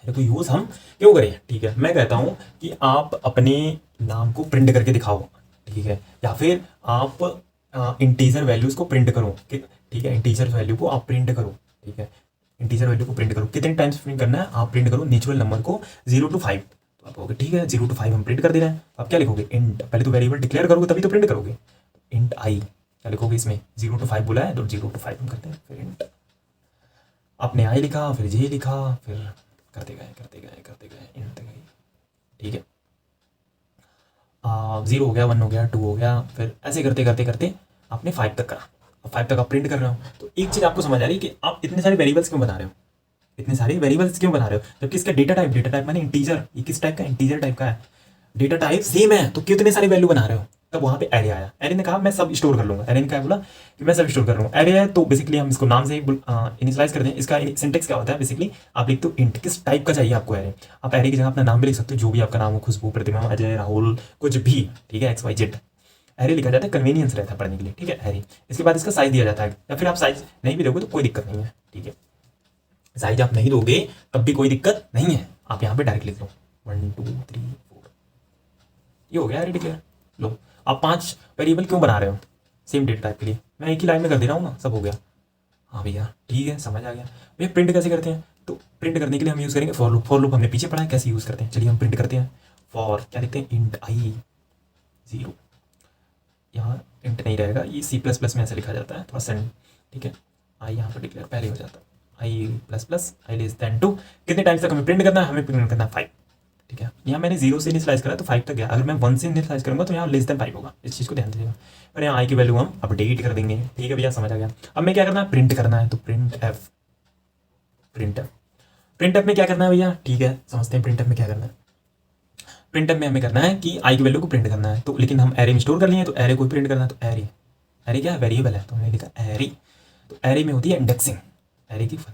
Speaker 1: एरे को यूज हम क्यों करें, ठीक है। मैं कहता हूं कि आप अपने नाम को प्रिंट करके दिखाओ, ठीक है, या फिर आप इंटीजर वैल्यूज को प्रिंट करो, ठीक है, इंटीजर वैल्यू को आप प्रिंट करो, ठीक है, इंटीजर वैल्यू को प्रिंट करो। कितने टाइम्स प्रिंट करना है, आप प्रिंट करो नेचुरल नंबर को 0 to 5, तो आप कहोगे ठीक है 0 to 5 हम प्रिंट कर दे रहे हैं, आप क्या लिखोगे, इंट, पहले तो वेरिएबल डिक्लेयर करोगे तभी तो प्रिंट करोगे, इंट आई क्या लिखोगे, इसमें 0 to 5 बोला है तो 0 to 5 हम करते हैं, फिर इंट आपने आई लिखा, फिर जे लिखा, फिर करते गए इंट तक, ठीक है। 0 हो गया, 1 हो गया, 2 हो गया, फिर ऐसे करते आपने 5 तक करा। अब 5 तक आप प्रिंट कर रहे हो, तो एक चीज आपको समझ आ रही है कि आप इतने सारे वेरिएबल्स क्यों बना रहे हो, जबकि इसका डेटा टाइप माने इंटीजर, ये किस टाइप का, इंटीजर टाइप का है, डेटा टाइप सेम है, तो कितने सारे वैल्यू बना रहे हो। तब वहां पे एरे आया, एरे ने कहा मैं सब स्टोर कर लूंगा, एरे ने क्या बोला कि मैं सब स्टोर कर लूंगा। एरे है तो बेसिकली हम इसको नाम से ही इनिशियलाइज करते हैं। इसका सिंटेक्स क्या होता है, बेसिकली आप लिखते हो इंट, किस टाइप का चाहिए आपको एरे, आप एरे की जगह अपना नाम भी लिख सकते हो, जो भी आपका नाम हो, खुशबू, प्रतिमा, अजय, राहुल, कुछ भी, ठीक है, XYZ एरे लिखा जाता है, कन्वीनियंस रहता है पढ़ने के लिए, ठीक है, एरे। इसके बाद इसका साइज दिया जाता है, या फिर आप साइज नहीं भी दोगे तो कोई दिक्कत नहीं है, ठीक है, साइज आप नहीं दोगे तब भी कोई दिक्कत नहीं है, आप यहाँ पे डायरेक्ट लिख लो, 1 2 3 4, ये हो गया एरे डिक्लेयर। लो आप 5 वेरिएबल क्यों बना रहे हो सेम डेटा टाइप के लिए, मैं एक ही लाइन में कर दे रहा हूँ ना, सब हो गया। हाँ भैया ठीक है, समझ आ गया। भैया प्रिंट कैसे करते हैं, तो प्रिंट करने के लिए हम यूज़ करेंगे फॉर लूप। फॉर लूप हमने पीछे पढ़ा है कैसे यूज़ करते हैं, चलिए हम प्रिंट करते हैं। फॉर क्या लिखते हैं, इंट आई 0, यहाँ इंट नहीं रहेगा, ये C++ में ऐसे लिखा जाता है थोड़ा सेंड, ठीक है। आई यहाँ पर डिक्लेयर पहले हो जाता है, आई प्लस प्लस आई लेस देन 2, कितने टाइम्स तक हमें प्रिंट करना है, हमें प्रिंट करना है 5, ठीक है। यहाँ मैंने 0 से इनिशियलाइज करा तो 5 तक गया, अगर मैं 1 से इनिशियलाइज करूँगा तो यहाँ लेस देन 5 होगा, इस चीज़ को ध्यान दीजिएगा। और यहाँ आई की वैल्यू हम अपडेट कर देंगे, ठीक है भैया, समझ आ गया। अब मैं क्या करना है, प्रिंट करना है, तो प्रिंट एफ, प्रिंट एफ में क्या करना है भैया, ठीक है समझते हैं प्रिंट एफ में क्या करना है। प्रिंट एफ में हमें करना है कि आई की वैल्यू को प्रिंट करना है, तो लेकिन हम एरे में स्टोर कर लिए तो एरे को प्रिंट करना है, तो एरे, एरे क्या है, वेरिएबल है, तो हमने लिखा एरे, तो एरे में होती है इंडेक्सिंग, एरे की फल।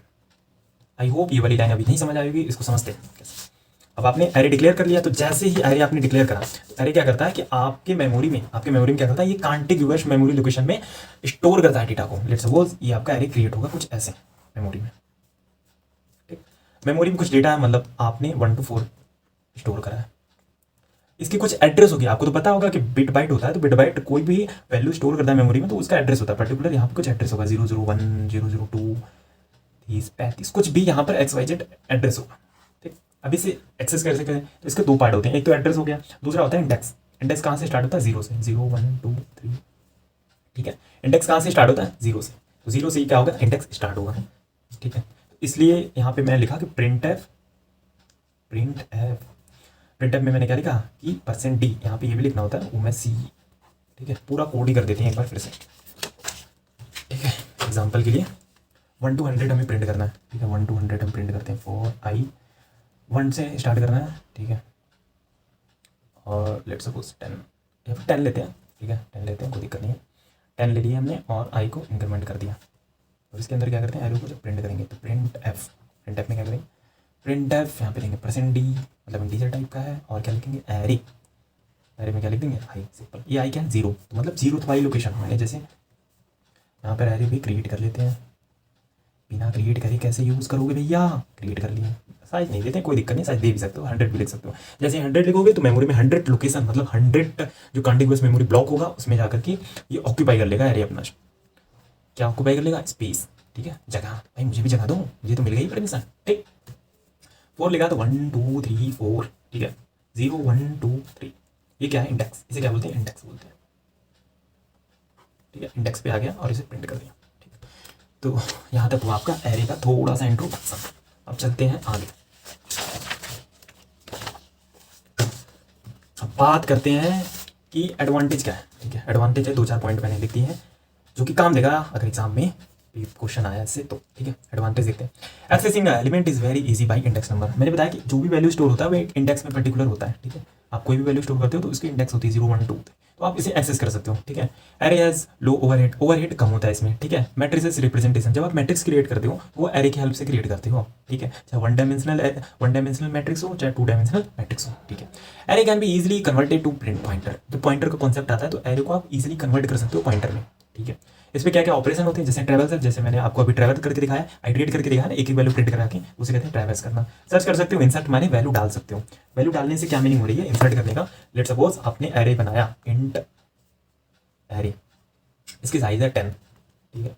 Speaker 1: आई होप ये वाली लाइन अभी नहीं समझ आएगी, इसको समझते हैं कैसे। अब आपने एरे डिक्लेयर कर लिया, तो जैसे ही एरे आपने डिक्लेयर करा, तो एरे क्या करता है कि आपके मेमोरी में क्या करता है, ये कॉन्टिग्यूअस मेमोरी लोकेशन में स्टोर करता है डेटा को। लेट्स सपोज ये आपका एरे क्रिएट होगा कुछ ऐसे मेमोरी में, ठीक। मेमोरी में कुछ डेटा है, मतलब आपने 1 to 4 स्टोर करा है, इसकी कुछ एड्रेस होगी, आपको तो पता होगा कि बिट बाइट होता है, तो बिट बाइट कोई भी वैल्यू स्टोर करता है मेमोरी में तो उसका एड्रेस होता है पर्टिकुलर, यहाँ पे कुछ एड्रेस होगा 001 002 30 35, कुछ भी यहाँ पर XYZ एड्रेस होगा, ठीक। अब इसे एक्सेस कैसे करें, तो इसके 2 पार्ट होते हैं, एक तो एड्रेस हो गया, दूसरा होता है इंडेक्स। इंडेक्स कहाँ से स्टार्ट होता है, 0 से, 0 1 2 3, ठीक है। इंडेक्स कहाँ से स्टार्ट होता है, 0 से, तो 0 से ही क्या होगा, इंडेक्स स्टार्ट होगा, ठीक है। इसलिए यहाँ पे मैंने लिखा कि प्रिंट एफ में मैंने क्या लिखा कि %d, यहाँ पे ये भी लिखना होता है वो मैं C, ठीक है। पूरा कोड ही कर देते हैं एक बार फिर से, ठीक है। एग्जांपल के लिए 1 to 100 हमें प्रिंट करना है, ठीक है। 1 to 100 हम प्रिंट करते हैं, फॉर आई 1 से स्टार्ट करना है, ठीक है। और लेट्स सपोज 10, या फिर 10 लेते हैं, ठीक है, 10 लेते हैं, कोई दिक्कत नहीं है। 10 ले लिया हमने और आई को इंक्रीमेंट कर दिया, और इसके अंदर क्या करते हैं, एरो को जब प्रिंट करेंगे तो प्रिंट एफ में क्या करेंगे, प्रिंट एफ यहाँ पे देंगे %d, मतलब इंटीजर टाइप का है, और क्या लिखेंगे, एरे में क्या लिख देंगे, आई, सिंपल। ये आई क्या है, 0, तो मतलब 0 वाली लोकेशन मैंने जैसे यहाँ पर एरे भी क्रिएट कर लेते हैं, बिना क्रिएट करे कैसे यूज़ करोगे भैया, क्रिएट कर लिए, साइज नहीं देते कोई दिक्कत नहीं, साइज दे भी सकते हो, 100 भी लिख सकते हो। जैसे 100 लिखोगे तो मेमोरी में 100 लोकेशन, मतलब 100 जो कॉन्टिग्यूअस मेमोरी ब्लॉक होगा उसमें जाकर के ये ऑक्यूपाई कर लेगा एरे अपना, क्या ऑक्यूपाई कर लेगा, स्पेस, ठीक है, जगह। भाई मुझे भी जगह दो, मुझे तो मिल गई परमिशन, ठीक। 4 लिखा तो 1 2 3 4, ठीक है, 0 1 2 3, ये क्या है, इंडेक्स, इसे क्या बोलते हैं, इंडेक्स बोलते हैं, ठीक है। इंडेक्स पे आ गया और इसे प्रिंट कर दिया, ठीक। तो यहाँ तक हुआ आपका एरे का थोड़ा सा इंट्रोडक्शन। अब चलते हैं आगे, अब बात करते हैं कि एडवांटेज क्या है, ठीक है। एडवांटेज है 2-4 पॉइंट मैंने लिख दिए हैं जो कि काम देगा अगर एग्जाम में क्वेश्चन आया इससे, तो ठीक है। एडवांटेज देखते हैं, accessing element is very easy by index number. मैंने बताया कि जो भी वैल्यू स्टोर होता है वो एक इंडेक्स में पर्टिकुलर होता है, ठीक है। आप कोई भी वैल्यू स्टोर करते हो तो उसकी इंडेक्स होती है 0 1 2, तो आप इसे एक्सेस कर सकते हो, ठीक है। एरे हैज लो ओवरहेड कम होता है इसमें, ठीक है। मैट्रिसेस रिप्रेजेंटेशन, जब आप मैट्रिक्स क्रिएट करते हो वो एरे की हेल्प से क्रिएट करते हो, ठीक है। चाहे वन डायमेंशनल मैट्रिक्स हो चाहे 2 डायमेंशनल मैट्रिक्स हो, ठीक है। Array can be easily converted to print pointer, जब पॉइंटर का कॉन्सेप्ट आता है तो एरे को आप इजिली कन्वर्ट कर सकते हो पॉइंटर में, ठीक है। इसमें क्या क्या ऑपरेशन होते हैं, जैसे ट्रैवल्स, जैसे मैंने आपको अभी ट्रैवल करके दिखाया, आइट्रेट करके दिखाया ना, एक वैल्यू प्रिंट करा के, उसे कहते हैं ट्रैवल्स करना। सर्च कर सकते हो, इंसर्ट माने वैल्यू डाल सकते हो। वैल्यू डालने से क्या मीनिंग हो रही है, इंसर्ट करने का। लेट्स सपोज आपने एरे बनाया, इंट एरे, इसकी साइज है 10, ठीक है।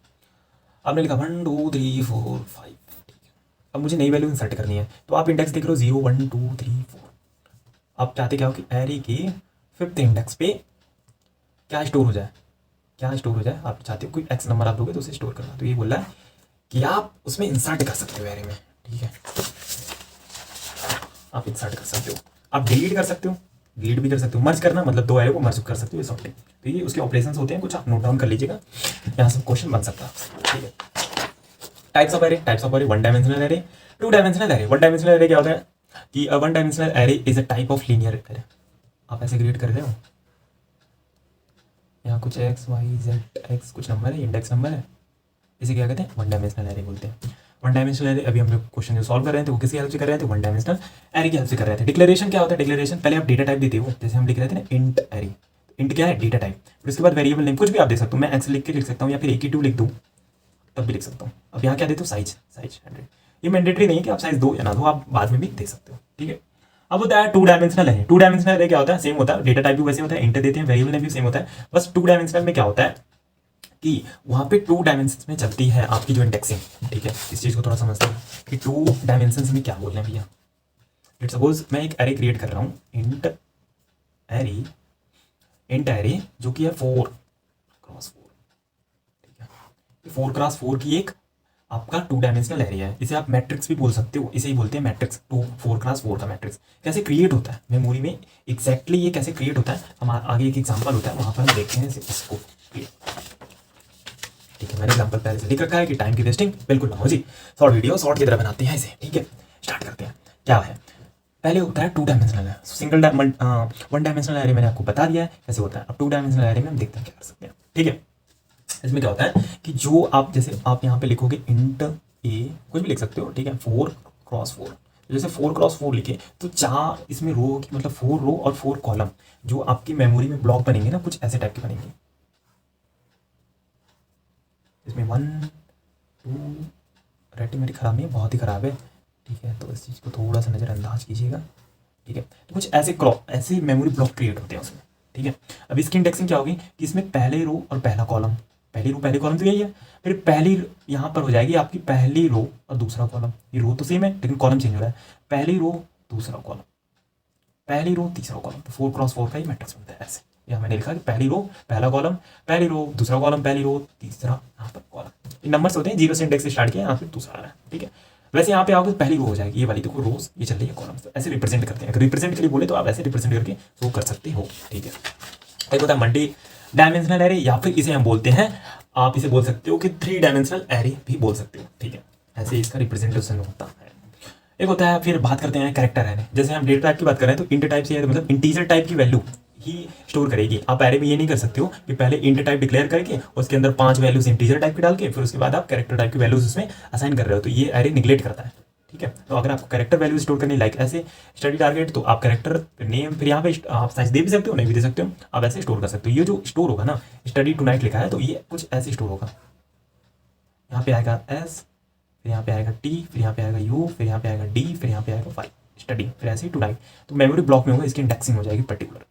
Speaker 1: आपने लिखा 1 2 3 4 5, ठीक है। अब मुझे नई वैल्यू इंसर्ट करनी है, तो आप इंडेक्स देख रहे हो 0 1 2 3 4। आप चाहते क्या हो कि एरे के 5th इंडेक्स पे क्या स्टोर हो जाए, आप चाहते हो कोई एक्स नंबर आप दोगे तो उसे स्टोर करना, तो ये बोल रहा है कि आप उसमें इंसर्ट कर सकते हो एरे में, ठीक है। आप इंसर्ट कर सकते हो, आप डिलीट कर सकते हो, डिलीट भी कर सकते हो, मर्ज करना मतलब 2 एरे को मर्ज कर सकते हो, ये सॉर्टिंग। तो ये उसके ऑपरेशंस होते हैं कुछ, आप नोट डाउन कर लीजिएगा, यहाँ से क्वेश्चन बन सकता है, ठीक है। Types of array, 1 dimensional array, 2 dimensional array. 1 dimensional array क्या होता है कि 1 dimensional array is a type of linear array. आप ऐसे क्रिएट कर रहे हो, यहाँ कुछ x y z x कुछ नंबर है, इंडेक्स नंबर है, इसे क्या कहते हैं, 1 डायमेंशनल एरे बोलते हैं। 1 डायमेंशनल एरे, अभी हम लोग क्वेश्चन जो सॉल्व कर रहे थे वो किसकी हेल्प से कर रहे थे, 1 डायमेंशनल एरे की हेल्प से कर रहे थे। डिक्लेरेशन क्या होता है, डिक्लेरेशन पहले आप डेटा टाइप देते हो, जैसे हम लिख रहे थे ना इंट एरे, इंट क्या है, डेटा टाइप, फिर उसके बाद वेरिएबल नेम कुछ भी आप दे सकते हो, मैं एक्स लिख के लिख सकता हूँ या फिर 82 लिख दूँ तब भी लिख सकता हूँ। अब यहाँ क्या देते हो, साइज 100। ये मैंडेटरी नहीं है कि आप साइज दो या ना दो, आप बाद में भी दे सकते हो, ठीक है। अब होता है टू डायमेंशनल है। टू डायमेंशनल है क्या होता है, सेम होता है, डेटा टाइप भी वैसे होता है, इंट देते हैं, वेरिएबल में भी सेम होता है, बस टू डायमेंशनल में क्या होता है कि वहाँ पे टू डायमेंशन में चलती है आपकी जो इंडेक्सिंग, ठीक है। इस चीज़ को थोड़ा समझते हैं कि टू डायमेंशन में क्या बोल रहे हैं भैया। लेट्स सपोज मैं एक एरे क्रिएट कर रहा हूँ, इंट एरे जो कि है 4x4, ठीक है। 4x4 की एक आपका टू डायमेंशनल एरिया है, इसे आप मैट्रिक्स भी बोल सकते हो, इसे ही बोलते हैं मैट्रिक्स। 4x4 का मैट्रिक्स कैसे क्रिएट होता है मेमोरी में, एग्जैक्टली ये कैसे क्रिएट होता है, हम आगे एक एग्जांपल होता है वहाँ पर हम देखते हैं इसको, ठीक है। मैंने एग्जांपल पहले से लिख रखा है कि टाइम की वेस्टिंग बिल्कुल ना हो जी, शॉर्ट वीडियो शॉर्ट की तरह बनाते हैं इसे, ठीक है। स्टार्ट करते हैं। क्या है, पहले होता है टू डायमेंशनल है, सिंगल वन डायमेंशनल एरे मैंने आपको बता दिया है कैसे होता है। अब टू डायमेंशनल एरे में हम देखते हैं क्या कर सकते हैं, ठीक है। इसमें क्या होता है कि जो आप जैसे आप यहाँ पे लिखोगे इंट ए, कुछ भी लिख सकते हो, ठीक है, 4x4, जैसे 4x4 लिखे तो 4 इसमें रो की मतलब 4 रो और 4 कॉलम जो आपकी मेमोरी में ब्लॉक बनेंगे ना, कुछ ऐसे टाइप के बनेंगे। इसमें 1 2 राइटिंग मेरी खराब नहीं है, बहुत ही खराब है, ठीक है, तो इस चीज़ को थोड़ा सा नज़रअंदाज कीजिएगा, ठीक है। तो कुछ ऐसे मेमोरी ब्लॉक क्रिएट होते हैं उसमें, ठीक है। अब इसकी इंडेक्सिंग क्या होगी कि इसमें पहले रो और पहला कॉलम, पहली रो पहले कॉलम तो यही है, फिर पहली यहाँ पर हो जाएगी आपकी पहली रो और दूसरा कॉलम, ये रो तो सेम है लेकिन कॉलम चेंज हो रहा है, पहली रो दूसरा कॉलम, पहली रो तीसरा कॉलम, तो 4x4 का ही मैट्रिक्स बनता है ऐसे। यहाँ मैंने लिखा कि पहली रो पहला कॉलम, पहली रो दूसरा कॉलम, पहली रो तीसरा यहाँ पर कॉलम, ये नंबर्स होते हैं, 0 से इंडेक्स से स्टार्ट किया, यहाँ पे दूसरा आ रहा है, ठीक है। वैसे यहाँ पे आओगे पहली रो हो जाएगी ये वाली, देखो रोज ये चल रही है, कॉलम्स, तो ऐसे रिप्रेजेंट करते हैं। अगर रिप्रेजेंट के लिए बोले तो आप ऐसे रिप्रेजेंट करके शो कर सकते हो, ठीक है। एक होता है मल्टी डायमेंशनल एरे, या फिर इसे हम बोलते हैं, आप इसे बोल सकते हो कि 3 डायमेंशनल एरे भी बोल सकते हो, ठीक है। ऐसे इसका रिप्रेजेंटेशन होता है। एक होता है, फिर बात करते हैं कैरेक्टर एरे, जैसे हम डेटा टाइप की बात कर रहे हैं तो इंट टाइप से मतलब इंटीजर टाइप की वैल्यू ही स्टोर करेगी। आप एरे में ये नहीं कर सकते हो कि पहले इंट टाइप डिक्लेयर करके उसके अंदर 5 वैल्यूज इंटीजर टाइप की डाल के फिर उसके बाद आप कैरेक्टर टाइप की वैल्यूज उसमें असाइन कर रहे हो, तो ये एरे निगलेक्ट करता है, ठीक है। तो अगर आपको कैरेक्टर वैल्यू स्टोर करनी लाइक ऐसे स्टडी टारगेट, तो आप कैरेक्टर नेम फिर यहाँ पे आप साइज दे भी सकते हो, नहीं भी दे सकते हो, आप ऐसे स्टोर कर सकते हो। ये जो स्टोर होगा ना, स्टडी टू नाइट लिखा है तो ये कुछ ऐसे स्टोर होगा, यहाँ पे आएगा एस, फिर यहाँ पे आएगा टी, फिर यहाँ पे आएगा यू, फिर यहाँ पे आएगा डी, फिर यहाँ पे आएगा 5 स्टडी, फिर ऐसे ही टू नाइट, तो मेमोरी ब्लॉक में होगा, इसकी इंडेक्सिंग हो जाएगी पर्टिकुलर।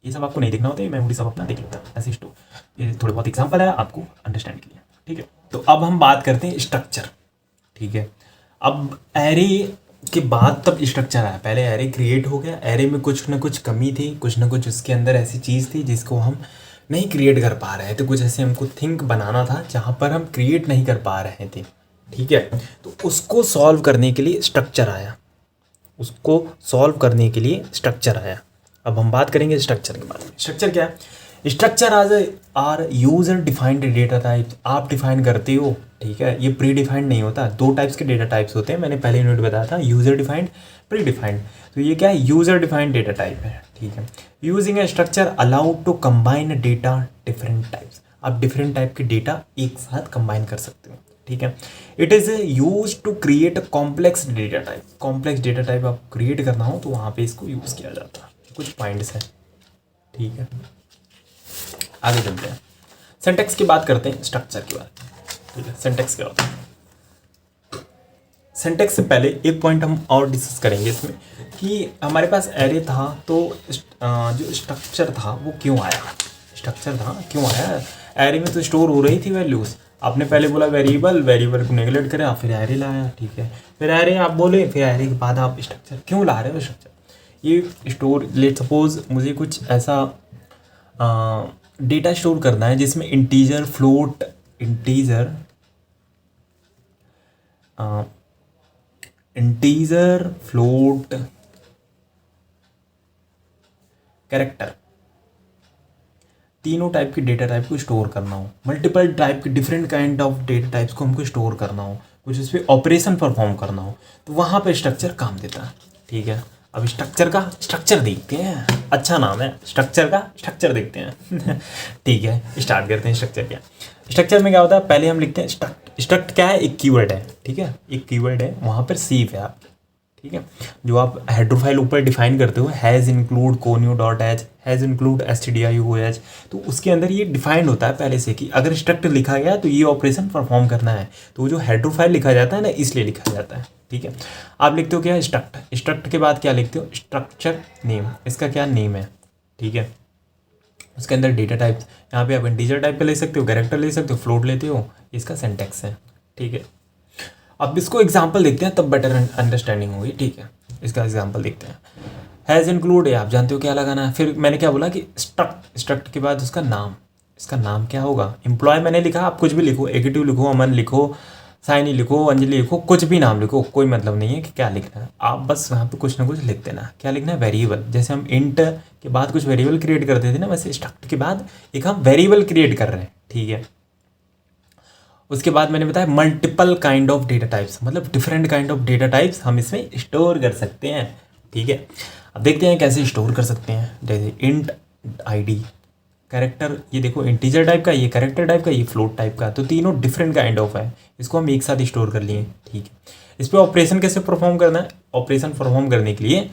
Speaker 1: ये सब आपको नहीं देखना होता है, मेमोरी सब अपना देख लेता है ऐसे स्टोर। ये थोड़े बहुत एग्जांपल है आपको अंडरस्टैंड के लिए, ठीक है। तो अब हम बात करते हैं स्ट्रक्चर, ठीक है। अब एरे के बाद तब स्ट्रक्चर आया, पहले एरे क्रिएट हो गया, एरे में कुछ ना कुछ कमी थी, कुछ ना कुछ उसके अंदर ऐसी चीज़ थी जिसको हम नहीं क्रिएट कर पा रहे थे, कुछ ऐसे हमको थिंक बनाना था जहाँ पर हम क्रिएट नहीं कर पा रहे थे, ठीक है। तो उसको सॉल्व करने के लिए स्ट्रक्चर आया, उसको सॉल्व करने के लिए स्ट्रक्चर आया। अब हम बात करेंगे स्ट्रक्चर के बारे में। स्ट्रक्चर क्या है, स्ट्रक्चर आज are user defined data types, आप डिफाइन करते हो, ठीक है। ये प्री डिफाइंड नहीं होता, 2 टाइप्स के डेटा टाइप्स होते हैं, मैंने पहले यूनिट बताया था, यूजर डिफाइंड, प्री डिफाइंड। तो ये क्या है, यूजर डिफाइंड डेटा टाइप है, ठीक है। Using a structure allowed to combine data different types, आप डिफरेंट टाइप के डेटा एक साथ कंबाइन कर सकते हो, ठीक है। It is use to create complex data type, complex data type आप क्रिएट करना हो तो वहाँ पे इसको यूज़ किया जाता है। कुछ पॉइंट्स हैं, ठीक है। आगे चलते हैं, सिंटैक्स की बात करते हैं, स्ट्रक्चर की बात, ठीक है। सिंटैक्स क्या होता है, सिंटैक्स से पहले एक पॉइंट हम और डिस्कस करेंगे इसमें कि हमारे पास एरे था तो जो स्ट्रक्चर था वो क्यों आया, स्ट्रक्चर था क्यों आया। एरे में तो स्टोर हो रही थी वैल्यूज़, आपने पहले बोला वेरिएबल, वेरिएबल को नेगलेक्ट करें, फिर एरे लाया, ठीक है। फिर एरे आप बोले, फिर एरे के बाद आप स्ट्रक्चर क्यों ला रहे हो। स्ट्रक्चर ये स्टोर, लेट सपोज मुझे कुछ ऐसा डेटा स्टोर करना है जिसमें integer, float, integer float, character, तीनों टाइप की डेटा टाइप को स्टोर करना हो, मल्टीपल टाइप के different kind of data types को हमको स्टोर करना हो, कुछ इस पर ऑपरेशन परफॉर्म करना हो, तो वहाँ पे स्ट्रक्चर काम देता है, ठीक है। अब स्ट्रक्चर का स्ट्रक्चर देखते हैं, अच्छा नाम है, स्ट्रक्चर का स्ट्रक्चर देखते हैं ठीक है। स्टार्ट करते हैं स्ट्रक्चर क्या। स्ट्रक्चर में क्या होता है, पहले हम लिखते हैं स्ट्रक्ट। स्ट्रक्ट क्या है, एक कीवर्ड है, ठीक है, एक कीवर्ड है, वहाँ पर सीव है आपकी, ठीक है। जो आप हेडर फाइल ऊपर डिफाइन करते हो, hash include conio dot h, hash include stdio.h, तो उसके अंदर ये डिफाइंड होता है पहले से कि अगर स्ट्रक्ट लिखा गया तो ये ऑपरेशन परफॉर्म करना है, तो जो हेडर फाइल लिखा जाता है ना, इसलिए लिखा जाता है, ठीक है। आप लिखते हो क्या, स्ट्रक्ट। स्ट्रक्ट के बाद क्या लिखते हो, स्ट्रक्चर नेम। इसका क्या नेम है, ठीक है। उसके अंदर डेटा टाइप, यहाँ पे आप इंटीजर टाइप का ले सकते हो, कैरेक्टर ले सकते हो, फ्लोट लेते हो, इसका सिंटैक्स है, ठीक है। अब इसको एग्जाम्पल देखते हैं, तब बेटर अंडरस्टैंडिंग होगी, ठीक है। इसका एग्जाम्पल देखते हैं। हैज़ इंक्लूड है, आप जानते हो क्या लगाना है। फिर मैंने क्या बोला कि स्ट्रक्ट, स्ट्रक्ट के बाद उसका नाम, इसका नाम क्या होगा। एम्प्लॉय मैंने लिखा, आप कुछ भी लिखो, एकेटिव लिखो, अमन लिखो, साइनी लिखो, अंजलि लिखो, कुछ भी नाम लिखो, कोई मतलब नहीं है कि क्या लिखना है। आप बस वहाँ पे कुछ ना कुछ लिख देना। क्या लिखना है, वेरिएबल। जैसे हम इंट के बाद कुछ वेरिएबल क्रिएट करते थे ना, वैसे स्ट्रक्ट के बाद एक हम वेरिएबल क्रिएट कर रहे हैं, ठीक है। उसके बाद मैंने बताया multiple kind of data types, मतलब different kind of data types हम इसमें स्टोर कर सकते हैं, ठीक है। अब देखते हैं कैसे स्टोर कर सकते हैं। जैसे इंट आईडी, कैरेक्टर, ये देखो इंटीजर टाइप का, ये कैरेक्टर टाइप का, ये फ्लोट टाइप का, तो तीनों डिफरेंट काइंड ऑफ है। इसको हम एक साथ स्टोर कर लिए, ठीक है। इस पर ऑपरेशन कैसे परफॉर्म करना है, ऑपरेशन परफॉर्म करने के लिए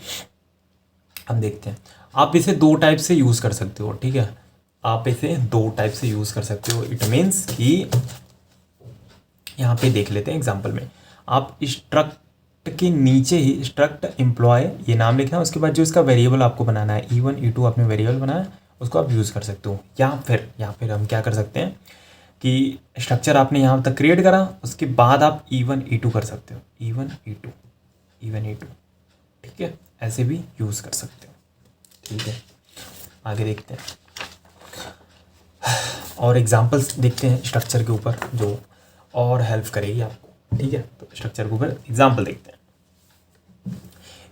Speaker 1: हम देखते हैं। आप इसे दो टाइप से यूज़ कर सकते हो, ठीक है। आप इसे दो टाइप से यूज़ कर सकते हो। इट मीन्स कि यहाँ पे देख लेते हैं एग्जाम्पल में। आप स्ट्रक्ट के नीचे ही स्ट्रक्ट एम्प्लॉय ये नाम लिखना है, उसके बाद जो इसका वेरिएबल आपको बनाना है E1 E2 आपने वेरिएबल बनाया, उसको आप यूज़ कर सकते हो। या फिर यहाँ पर हम क्या कर सकते हैं कि स्ट्रक्चर आपने यहाँ तक क्रिएट करा, उसके बाद आप E1 E2 कर सकते हो, E1 E2, ठीक है। ऐसे भी यूज़ कर सकते हो, ठीक है। आगे देखते हैं और एग्जांपल्स देखते हैं स्ट्रक्चर के ऊपर जो और हेल्प करेगी आपको, ठीक है। तो स्ट्रक्चर के ऊपर एग्जांपल देखते हैं।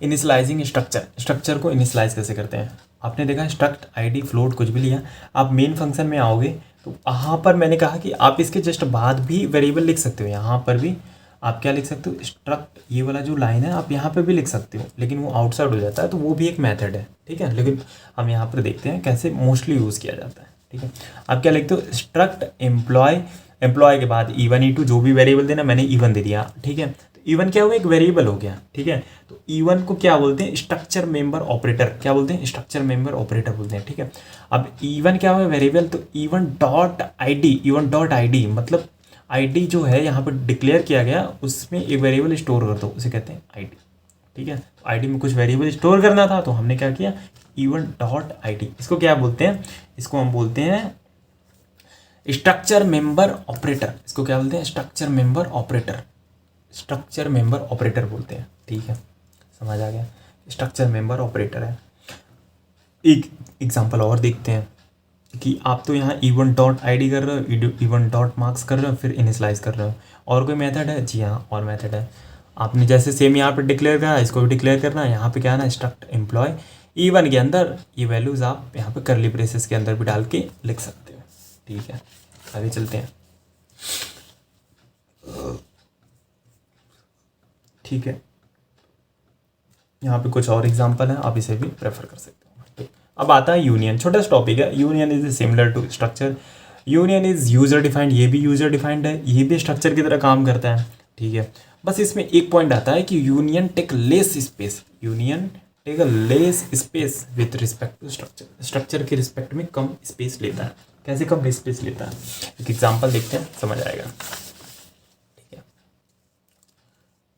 Speaker 1: इनिशियलाइजिंग स्ट्रक्चर, स्ट्रक्चर को इनिशियलाइज कैसे करते हैं। आपने देखा स्ट्रक्ट आईडी फ्लोट कुछ भी लिया, आप मेन फंक्शन में आओगे तो यहाँ पर मैंने कहा कि आप इसके जस्ट बाद भी वेरिएबल लिख सकते हो। यहाँ पर भी आप क्या लिख सकते हो, स्ट्रक्ट, ये वाला जो लाइन है आप यहाँ पे भी लिख सकते हो, लेकिन वो आउटसाइड हो जाता है, तो वो भी एक मेथड है, ठीक है। लेकिन हम यहाँ पर देखते हैं कैसे मोस्टली यूज़ किया जाता है, ठीक है। आप क्या लिखते हो, स्ट्रक्ट एम्प्लॉय, एम्प्लॉय के बाद E1 E2 जो भी वेरिएबल देना, मैंने E1 दे दिया, ठीक है। तो E1 क्या हुआ, एक वेरिएबल हो गया, ठीक है। तो E1 को क्या बोलते हैं, स्ट्रक्चर मेंबर ऑपरेटर, क्या बोलते हैं, स्ट्रक्चर मेंबर ऑपरेटर बोलते हैं, ठीक है। अब E1 क्या हुआ, वेरिएबल, तो E1 डॉट आई डी मतलब आईडी जो है यहाँ पर डिक्लेयर किया गया, उसमें एक वेरिएबल स्टोर कर दो, उसे कहते हैं आईडी, ठीक है। तो आईडी में कुछ वेरिएबल स्टोर करना था, तो हमने क्या किया, E1 डॉट आईडी। इसको क्या बोलते हैं, इसको हम बोलते हैं स्ट्रक्चर मेंबर ऑपरेटर। इसको क्या बोलते हैं, structure member operator, structure member operator बोलते हैं, ठीक है। समझ आ गया, स्ट्रक्चर मेंबर ऑपरेटर है। एक एग्जांपल और देखते हैं कि आप तो यहाँ E1 डॉट आई कर रहे हो, E1 डॉट मार्क्स कर रहे हो, फिर इनिशियलाइज कर रहे हो। और कोई मेथड है, जी हाँ, और मेथड है। आपने जैसे सेम यहाँ पर डिक्लेयर करा, इसको भी डिक्लेयर करना है। यहाँ पे क्या ना, स्ट्रक्ट एम्प्लॉय E1 के अंदर ये वैल्यूज़ आप यहाँ पे करली ब्रेसेस के अंदर भी डाल के लिख सकते हो, ठीक है। आगे चलते हैं, ठीक है। यहाँ पे कुछ और एग्जांपल है, आप इसे भी प्रेफर कर सकते हो, ठीक। अब आता है यूनियन, छोटा सा टॉपिक है। Union is similar to structure, union is user defined, ये भी यूजर डिफाइंड है, ये भी स्ट्रक्चर की तरह काम करता है, ठीक है। बस इसमें एक पॉइंट आता है कि union take less space, union take a less space with respect to structure, structure के रिस्पेक्ट में कम स्पेस लेता है। कैसे कम स्पेस लेता है, एक एग्जांपल देखते हैं, समझ आएगा, ठीक है।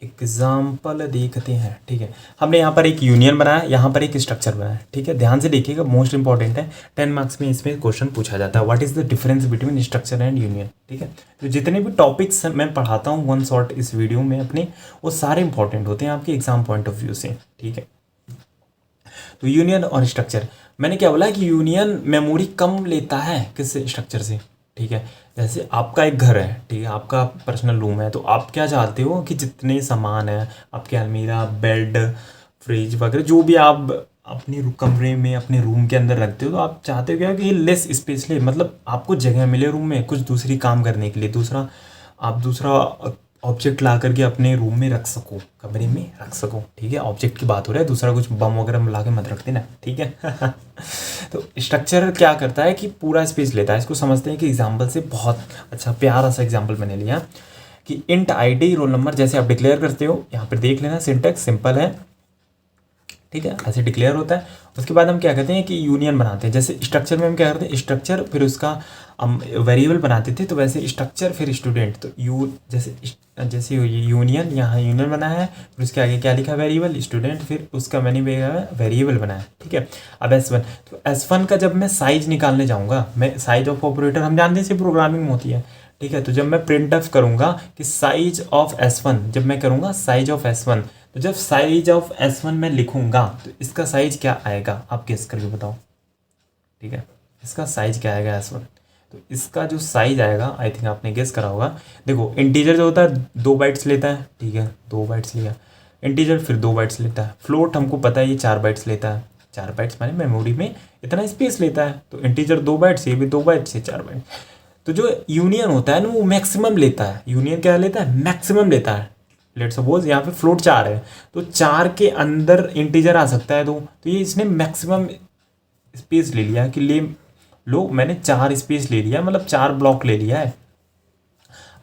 Speaker 1: एग्जांपल देखते हैं, ठीक है। हमने यहाँ पर एक यूनियन बनाया, यहाँ पर एक स्ट्रक्चर बनाया, ठीक है। ध्यान से देखिएगा, मोस्ट इंपॉर्टेंट है, 10 मार्क्स में इसमें क्वेश्चन पूछा जाता है, what is the difference between structure and union, ठीक है। तो जितने भी टॉपिक्स मैं पढ़ाता हूँ वन शॉट इस वीडियो में अपने, वो सारे इंपॉर्टेंट होते हैं आपके एग्जाम पॉइंट ऑफ व्यू से, ठीक है। तो यूनियन और स्ट्रक्चर, मैंने क्या बोला कि यूनियन मेमोरी कम लेता है किस स्ट्रक्चर से, ठीक है। जैसे आपका एक घर है, ठीक है, आपका पर्सनल रूम है, तो आप क्या चाहते हो कि जितने सामान है आपके, अलमीरा, बेड, फ्रिज वगैरह, जो भी आप अपने कमरे में, अपने रूम के अंदर रखते हो, तो आप चाहते हो क्या कि ये लेस स्पेस ले, मतलब आपको जगह मिले रूम में कुछ दूसरी काम करने के लिए, दूसरा आप दूसरा ऑब्जेक्ट ला करके अपने रूम में रख सको, कमरे में रख सको, ठीक है। ऑब्जेक्ट की बात हो रहा है, दूसरा कुछ बम वगैरह ला के मत रख देना, ठीक है। तो स्ट्रक्चर क्या करता है कि पूरा स्पेस लेता है। इसको समझते हैं कि एग्जांपल से, बहुत अच्छा प्यारा सा एग्जांपल मैंने लिया कि इंट आईडी रोल नंबर, जैसे आप डिक्लेयर करते हो, यहाँ पर देख लेना, सिंटैक्स सिंपल है, ठीक है, ऐसे डिक्लेयर होता है। उसके बाद हम क्या करते हैं कि यूनियन बनाते हैं। जैसे स्ट्रक्चर में हम क्या करते हैं, स्ट्रक्चर फिर उसका हम वेरिएबल बनाते थे, तो वैसे स्ट्रक्चर फिर स्टूडेंट, तो जैसे यूनियन, यहाँ यूनियन बना है, फिर उसके आगे क्या लिखा, वेरिएबल स्टूडेंट, फिर उसका मैंने वेरिएबल बनाया। ठीक है, अब S1, तो S1 का जब मैं साइज निकालने जाऊँगा, मैं साइज ऑफ ऑपरेटर हम जानते हैं प्रोग्रामिंग में होती है। ठीक है, तो जब मैं प्रिंट ऑफ करूँगा कि साइज ऑफ S1, जब मैं करूँगा साइज ऑफ S1, तो जब साइज ऑफ S1 में लिखूंगा तो इसका साइज क्या आएगा, आप गेस करके बताओ। ठीक है, इसका साइज क्या आएगा S1, तो इसका जो साइज आएगा, आई थिंक आपने गेस करा होगा। देखो इंटीजर जो होता है 2 बाइट्स लेता है। ठीक है, 2 बाइट्स लिया इंटीजर, फिर 2 बाइट्स लेता है। फ्लोट हमको पता है ये 4 बाइट्स लेता है। 4 बाइट्स माने मेमोरी में इतना स्पेस लेता है, तो इंटीजर 2 बाइट्स, ये भी 2 बाइट्स, ये 4 बाइट। तो जो यूनियन होता है ना, वो मैक्सिमम लेता है। यूनियन क्या लेता है, मैक्सिमम लेता है। लेट सपोज यहाँ पे फ्लोट 4 है, तो 4 के अंदर इंटीजर आ सकता है, तो ये इसने मैक्सिमम स्पेस ले लिया कि लो मैंने 4 स्पेस ले लिया, मतलब 4 ब्लॉक ले लिया है।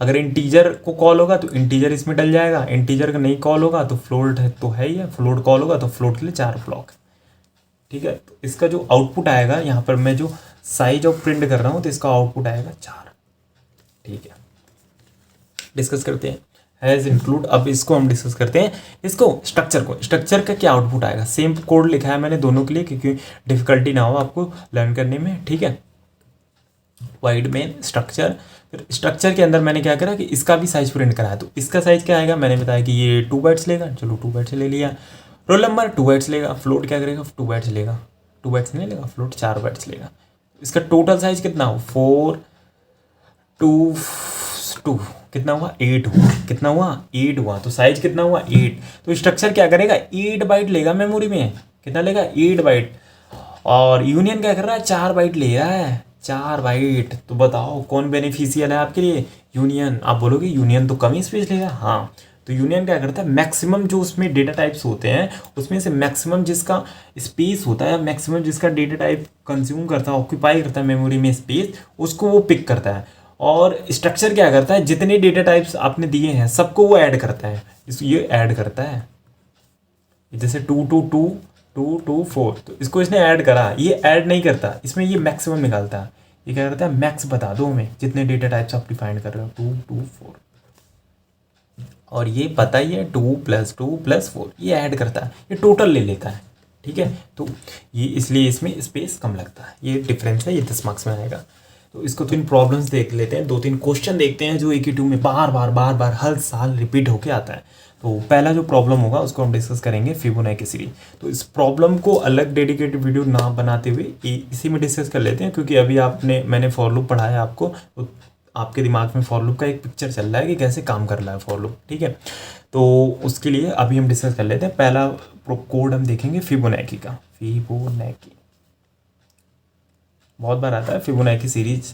Speaker 1: अगर इंटीजर को कॉल होगा तो इंटीजर इसमें डल जाएगा, इंटीजर का नहीं कॉल होगा तो फ्लोट है, तो है ही है, फ्लोट कॉल होगा तो फ्लोट के लिए 4 ब्लॉक। ठीक है, तो इसका जो आउटपुट आएगा, यहाँ पर मैं जो साइज ऑफ प्रिंट कर रहा हूँ, तो इसका आउटपुट आएगा 4। ठीक है, डिस्कस करते हैं हैज़ इंक्लूड। अब इसको हम डिस्कस करते हैं, इसको स्ट्रक्चर को। स्ट्रक्चर का क्या आउटपुट आएगा, सेम कोड लिखा है मैंने दोनों के लिए, क्योंकि डिफिकल्टी ना हो आपको लर्न करने में। ठीक है, वाइड मेन स्ट्रक्चर, फिर स्ट्रक्चर के अंदर मैंने क्या करा कि इसका भी साइज प्रिंट कराया, तो इसका साइज क्या आएगा, मैंने बताया कि ये 2 बाइट्स लेगा, चलो 2 बाइट्स ले लिया। रोल नंबर 2 बाइट्स लेगा, फ्लोट क्या करेगा, 2 बाइट्स लेगा, 2 बाइट्स नहीं लेगा, फ्लोट 4 बाइट्स लेगा। इसका टोटल साइज कितना हो, 4 2 2 कितना हुआ, 8 हुआ। कितना हुआ, 8 हुआ, तो साइज कितना हुआ, 8। तो स्ट्रक्चर क्या करेगा, 8 बाइट लेगा मेमोरी में। कितना लेगा, 8 बाइट। और यूनियन क्या कर रहा है, 4 बाइट ले रहा है, 4 बाइट। तो बताओ कौन बेनिफिशियल है आपके लिए, यूनियन। आप बोलोगे यूनियन तो कम ही स्पेस लेगा, हाँ। तो यूनियन क्या करता है, मैक्सिमम जो उसमें डेटा टाइप्स होते हैं, उसमें से मैक्सिमम जिसका स्पेस होता है, मैक्सिमम जिसका डेटा टाइप कंज्यूम करता है, ऑक्यूपाई करता है मेमोरी में स्पेस, उसको वो पिक करता है। और स्ट्रक्चर क्या करता है, जितने डेटा टाइप्स आपने दिए हैं सबको वो ऐड करता है, ये ऐड करता है। जैसे 2 2 2 2 2 4, तो इसको इसने ऐड करा, ये ऐड नहीं करता, इसमें ये मैक्सिमम निकालता है। ये क्या करता है, मैक्स बता दो हमें जितने डेटा टाइप्स आप डिफाइन कर रहे हो, 2 2 4, और ये पता ही है 2 + 2 + 4, ये ऐड करता है, ये टोटल ले लेता है। ठीक है, तो ये इसलिए इसमें स्पेस कम लगता है, ये डिफरेंस है, ये 10 मार्क्स में आएगा। तो इसको 3 प्रॉब्लम्स देख लेते हैं, 2-3 क्वेश्चन देखते हैं जो AQ2 में बार बार हर साल रिपीट होके आता है। तो पहला जो प्रॉब्लम होगा उसको हम डिस्कस करेंगे, फिबोनाची सीरीज। तो इस प्रॉब्लम को अलग डेडिकेटेड वीडियो ना बनाते हुए इसी में डिस्कस कर लेते हैं, क्योंकि अभी मैंने फॉर लूप पढ़ाया आपको, तो आपके दिमाग में फॉर लूप का एक पिक्चर चल रहा है कि कैसे काम कर रहा है फॉर लूप। ठीक है, तो उसके लिए अभी हम डिस्कस कर लेते हैं। पहला कोड हम देखेंगे फिबोनाची का। फिबोनाची बहुत बार आता है, फिबोनाची सीरीज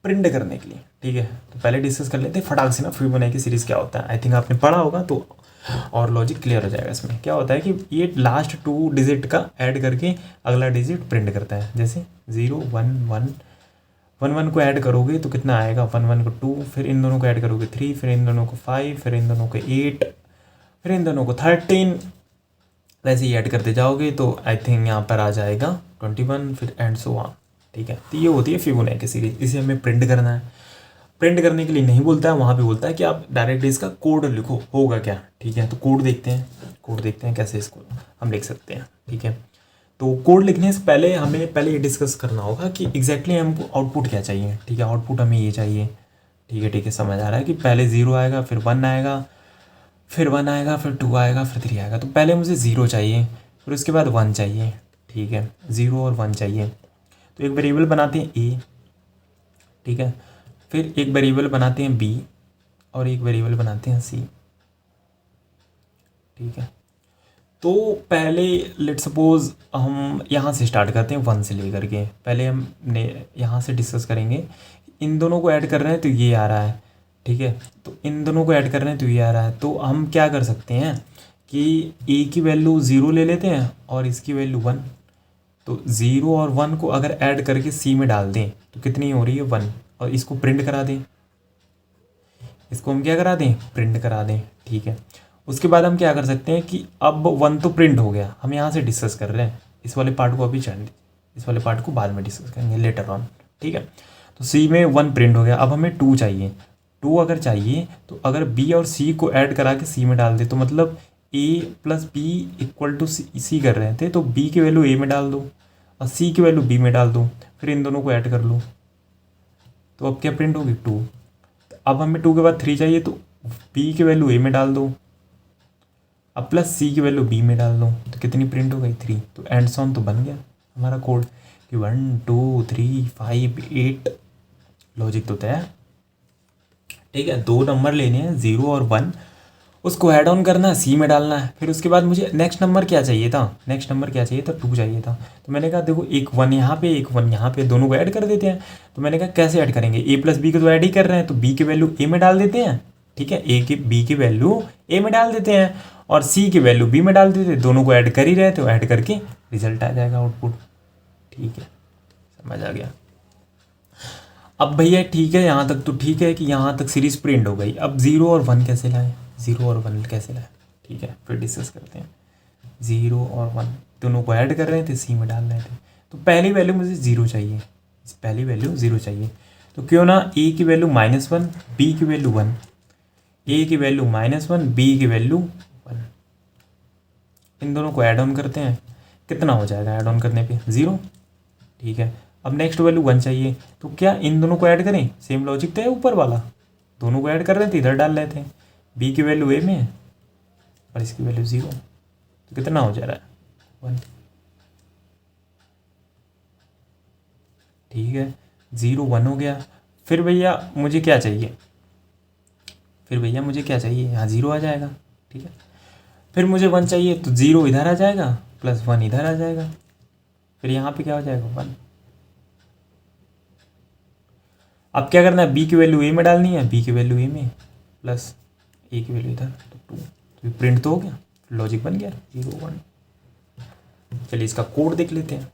Speaker 1: प्रिंट करने के लिए। ठीक है, तो पहले डिस्कस कर लेते हैं फटाक से ना, फिबोनाची सीरीज क्या होता है। आई थिंक आपने पढ़ा होगा, तो और लॉजिक क्लियर हो जाएगा। इसमें क्या होता है कि ये लास्ट 2 डिजिट का ऐड करके अगला डिजिट प्रिंट करता है। जैसे 0 1 1 1 1 को ऐड करोगे तो कितना आएगा, 1 1 को 2, फिर इन दोनों को ऐड करोगे 3, फिर इन दोनों को 5, फिर इन दोनों को 8, फिर इन दोनों को 13, वैसे ही ऐड करते जाओगे तो आई थिंक यहाँ पर आ जाएगा 21, फिर एंड सो ऑन। ठीक है, तो ये होती है फिबोनाची सीरीज। इसे हमें प्रिंट करना है। प्रिंट करने के लिए नहीं बोलता है, वहाँ पे बोलता है कि आप डायरेक्टली इसका कोड लिखो, होगा क्या। ठीक है, तो कोड देखते हैं कैसे इसको हम लिख सकते हैं। ठीक है, तो कोड लिखने से पहले हमें ये डिस्कस करना होगा कि एग्जैक्टली हमको आउटपुट क्या चाहिए। ठीक है, आउटपुट हमें ये चाहिए। ठीक है, समझ आ रहा है कि पहले 0 आएगा, फिर 1 आएगा, फिर 1 आएगा, फिर 2 आएगा, फिर 3 आएगा। तो पहले मुझे 0 चाहिए, फिर उसके बाद 1 चाहिए। ठीक है, 0 और 1 चाहिए, तो एक वेरिएबल बनाते हैं ए। ठीक है, फिर एक वेरिएबल बनाते हैं बी, और एक वेरिएबल बनाते हैं सी। ठीक है, तो पहले लेट सपोज हम यहाँ से स्टार्ट करते हैं 1 से लेकर के। पहले हमने यहाँ से डिस्कस करेंगे, इन दोनों को ऐड कर रहे हैं तो ये आ रहा है। ठीक है, तो इन दोनों को ऐड कर रहे हैं तो ये आ रहा है। तो हम क्या कर सकते हैं कि ए की वैल्यू 0 ले लेते हैं और इसकी वैल्यू 1। तो 0 और 1 को अगर ऐड करके सी में डाल दें तो कितनी हो रही है, 1। और इसको प्रिंट करा दें, इसको हम क्या करा दें, प्रिंट करा दें। ठीक है, उसके बाद हम क्या कर सकते हैं कि अब 1 तो प्रिंट हो गया, हम यहाँ से डिस्कस कर रहे हैं, इस वाले पार्ट को अभी चढ़ने, इस वाले पार्ट को बाद में डिस्कस करेंगे लेटर ऑन, ठीक है। तो सी में 1 प्रिंट हो गया, अब हमें 2 चाहिए। 2 अगर चाहिए तो अगर बी और सी को ऐड करा के सी में डाल दे, तो मतलब ए प्लस बी इक्वल टू सी कर रहे थे, तो बी की वैल्यू ए में डाल दो और सी की वैल्यू बी में डाल दो, फिर इन दोनों को ऐड कर लो, तो अब क्या प्रिंट होगी 2। अब हमें 2 के बाद 3 चाहिए, तो बी की वैल्यू ए में डाल दो, अब प्लस सी की वैल्यू बी में डाल दो, तो कितनी प्रिंट हो गई 3। तो एंड्स ऑन तो बन गया हमारा कोड कि 1 2 3 5 8, लॉजिक तो तय है, ठीक है। 2 नंबर लेने हैं 0 और 1, उसको ऐड ऑन करना है, सी में डालना है। फिर उसके बाद मुझे नेक्स्ट नंबर क्या चाहिए था, नेक्स्ट नंबर क्या चाहिए था, 2 चाहिए था। तो मैंने कहा देखो एक 1 यहाँ पे एक 1 यहाँ पे, दोनों को ऐड कर देते हैं। तो मैंने कहा कैसे ऐड करेंगे, ए प्लस बी को तो ऐड ही कर रहे हैं, तो बी की वैल्यू ए में डाल देते हैं, ठीक है। बी की वैल्यू ए में डाल देते हैं और सी की वैल्यू बी में डाल देते हैं, दोनों को ऐड कर ही रहे, तो ऐड करके रिजल्ट आ जाएगा आउटपुट, ठीक है, समझ आ गया। अब भैया ठीक है, यहाँ तक तो ठीक है कि यहाँ तक सीरीज प्रिंट हो गई। अब 0 और 1 कैसे लाए, 0 और 1 कैसे लाए, ठीक है, फिर डिस्कस करते हैं। 0 और 1 दोनों को ऐड कर रहे थे, सी में डाल रहे थे, तो पहली वैल्यू मुझे 0 चाहिए, पहली वैल्यू 0 चाहिए। तो क्यों ना ए की वैल्यू -1, बी की वैल्यू 1, ए की वैल्यू -1, बी की वैल्यू 1, इन दोनों को ऐड ऑन करते हैं, कितना हो जाएगा ऐड ऑन करने पे 0, ठीक है। अब नेक्स्ट वैल्यू 1 चाहिए, तो क्या इन दोनों को ऐड करें, सेम लॉजिक तो है ऊपर वाला, दोनों को ऐड कर रहे थे, इधर डाल रहे थे, बी की वैल्यू ए में है और इसकी वैल्यू 0, तो कितना हो जा रहा है 1, ठीक है। 0 1 हो गया। फिर भैया मुझे क्या चाहिए, यहाँ 0 आ जाएगा, ठीक है। फिर मुझे 1 चाहिए, तो 0 इधर आ जाएगा प्लस 1 इधर आ जाएगा, फिर यहाँ पे क्या हो जाएगा 1। अब क्या करना है, बी की वैल्यू ए में डालनी है, बी की वैल्यू ए में प्लस ए की वैल्यू इधर, तो 2, तो प्रिंट तो हो गया, लॉजिक बन गया 0 1। चलिए इसका कोड देख लेते हैं,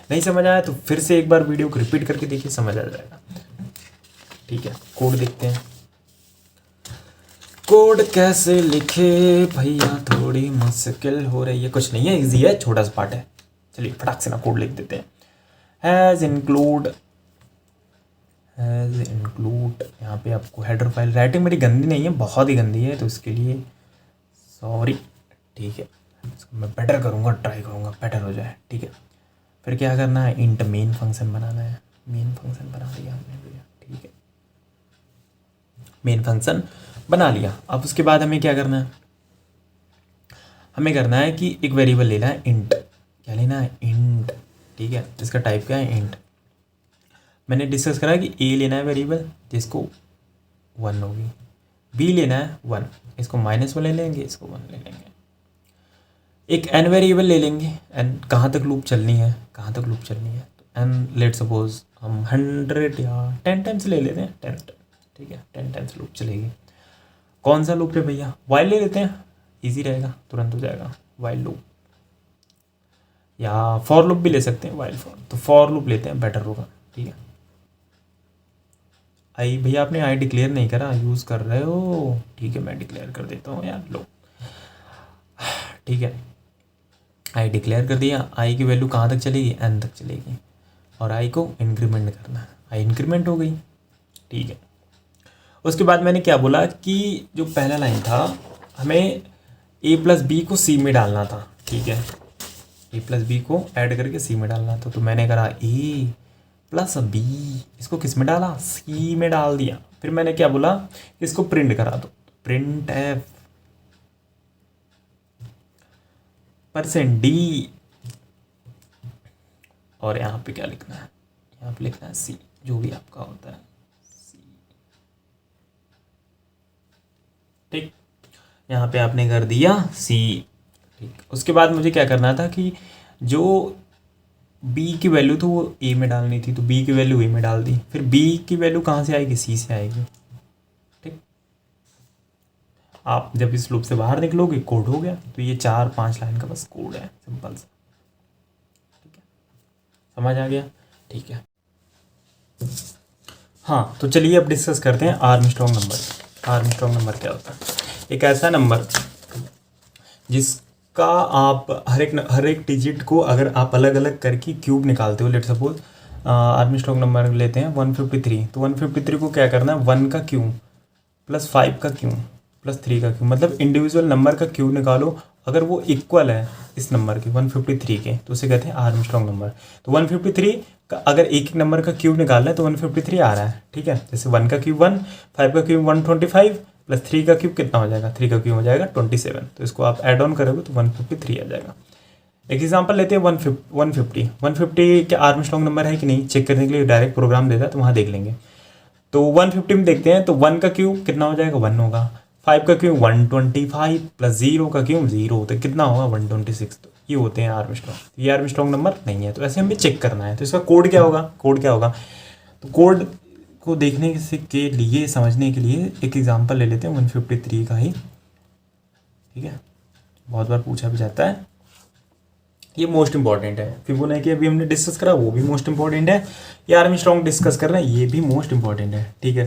Speaker 1: नहीं समझ आया तो फिर से एक बार वीडियो को रिपीट करके देखिए, समझ आ जाएगा, ठीक है। कोड देखते हैं, कोड कैसे लिखे भैया, थोड़ी मुश्किल हो रही है, कुछ नहीं है, इजी है, छोटा सा पार्ट है। चलिए फटाक से ना कोड लिख देते हैं। हैज़ इंक्लूड, यहाँ पे आपको हेडर फाइल, राइटिंग मेरी गंदी नहीं है, बहुत ही गंदी है, तो इसके लिए सॉरी, ठीक है। इसको मैं बेटर करूँगा, ट्राई करूँगा बेटर हो जाए, ठीक है। फिर क्या करना है, इंट मेन फंक्शन बनाना है, मेन फंक्शन बना लिया हमने भैया, ठीक है, मेन फंक्शन बना लिया। अब उसके बाद हमें क्या करना है, हमें करना है कि एक वेरिएबल लेना है इंट, क्या लेना है इंट, ठीक है। इसका टाइप क्या है इंट। मैंने डिस्कस करा कि ए लेना है वेरिएबल जिसको 1 होगी, बी लेना है 1, इसको -1 ले लेंगे, इसको 1 ले लेंगे, एक एन वेरिएबल ले लेंगे, एन कहाँ तक लूप चलनी है, तो एन लेट सपोज हम 100 या 10 टाइम्स ले लेते हैं, 10, ठीक है, 10 टाइम्स लूप चलेगी। कौन सा लूप है भैया, वाइल ले लेते हैं, इजी रहेगा, तुरंत हो जाएगा, वाइल लूप, या फॉर लूप भी ले सकते हैं, वाइल फॉर, तो फॉर लूप लेते हैं, बेटर होगा, ठीक है। आई भैया आपने आई डिक्लेयर नहीं करा, यूज़ कर रहे हो, ठीक है, मैं डिक्लेयर कर देता हूँ यार, लो, ठीक है, आई डिक्लेयर कर दिया। आई की वैल्यू कहाँ तक चलेगी, एन तक चलेगी, और आई को इंक्रीमेंट करना है, आई इंक्रीमेंट हो गई, ठीक है। उसके बाद मैंने क्या बोला कि जो पहला लाइन था, हमें ए प्लस बी को सी में डालना था, ठीक है, ए प्लस बी को ऐड करके सी में डालना था, तो मैंने करा ए प्लस बी, इसको किस में डाला, सी में डाल दिया। फिर मैंने क्या बोला, इसको प्रिंट करा दो, प्रिंट एफ %d, और यहाँ पे क्या लिखना है, यहाँ पे लिखना है सी, जो भी आपका होता है सी, ठीक, यहाँ पे आपने कर दिया सी, ठीक। उसके बाद मुझे क्या करना था कि जो बी की वैल्यू तो वो ए में डालनी थी, तो बी की वैल्यू ए में डाल दी, फिर बी की वैल्यू कहाँ से आएगी, सी से आएगी, ठीक। आप जब इस लूप से बाहर निकलोगे कोड हो गया, तो ये 4-5 लाइन का बस कोड है, सिंपल सा, ठीक है, समझ आ गया, ठीक है। हाँ तो चलिए अब डिस्कस करते हैं आर्मस्ट्रॉन्ग नंबर। आर्मस्ट्रॉन्ग नंबर क्या होता है, एक ऐसा नंबर जिसका आप हर एक डिजिट को अगर आप अलग अलग करके क्यूब निकालते हो, लेट सपोज आर्मस्ट्रॉन्ग नंबर लेते हैं 153, तो 153 को क्या करना है, 1 का क्यूब प्लस 5 का क्यूब प्लस 3 का क्यूब, मतलब इंडिविजुअल नंबर का क्यूब निकालो, अगर वो इक्वल है इस नंबर के 153 के, तो उसे कहते हैं आर्मस्ट्रॉन्ग नंबर। तो 153 का अगर एक एक नंबर का क्यूब निकालना है तो 153 आ रहा है, ठीक है। जैसे 1 का क्यूब 1, 5 का क्यूब 125 प्लस 3 का क्यूब कितना हो जाएगा, 3 का क्यूब हो जाएगा 27, तो इसको आप ऐड ऑन करोगे तो 153 आ जाएगा। एक एग्जांपल लेते हैं 150 क्या आर्मस्ट्रॉन्ग नंबर है कि नहीं चेक करने के लिए डायरेक्ट प्रोग्राम देता है, तो वहाँ देख लेंगे। तो 150 में देखते हैं, तो 1 का क्यूब कितना हो जाएगा, 1 होगा, 5 का क्यूब 125 प्लस 0 का क्यूब 0, तो कितना होगा 126। तो ये होते हैं आर्मस्ट्रॉन्ग। ये आर्मस्ट्रॉन्ग नंबर नहीं है, तो ऐसे हमें चेक करना है। तो इसका कोड क्या होगा, तो कोड को देखने के लिए, समझने के लिए एक एग्जांपल ले लेते हैं 153 का ही, ठीक है। बहुत बार पूछा भी जाता है, ये मोस्ट इंपॉर्टेंट है। फिबोनाची अभी हमने डिस्कस करा, वो भी मोस्ट इंपॉर्टेंट है। ये आर्मस्ट्रॉन्ग डिस्कस कर रहे हैं, ये भी मोस्ट इंपॉर्टेंट है, ठीक है।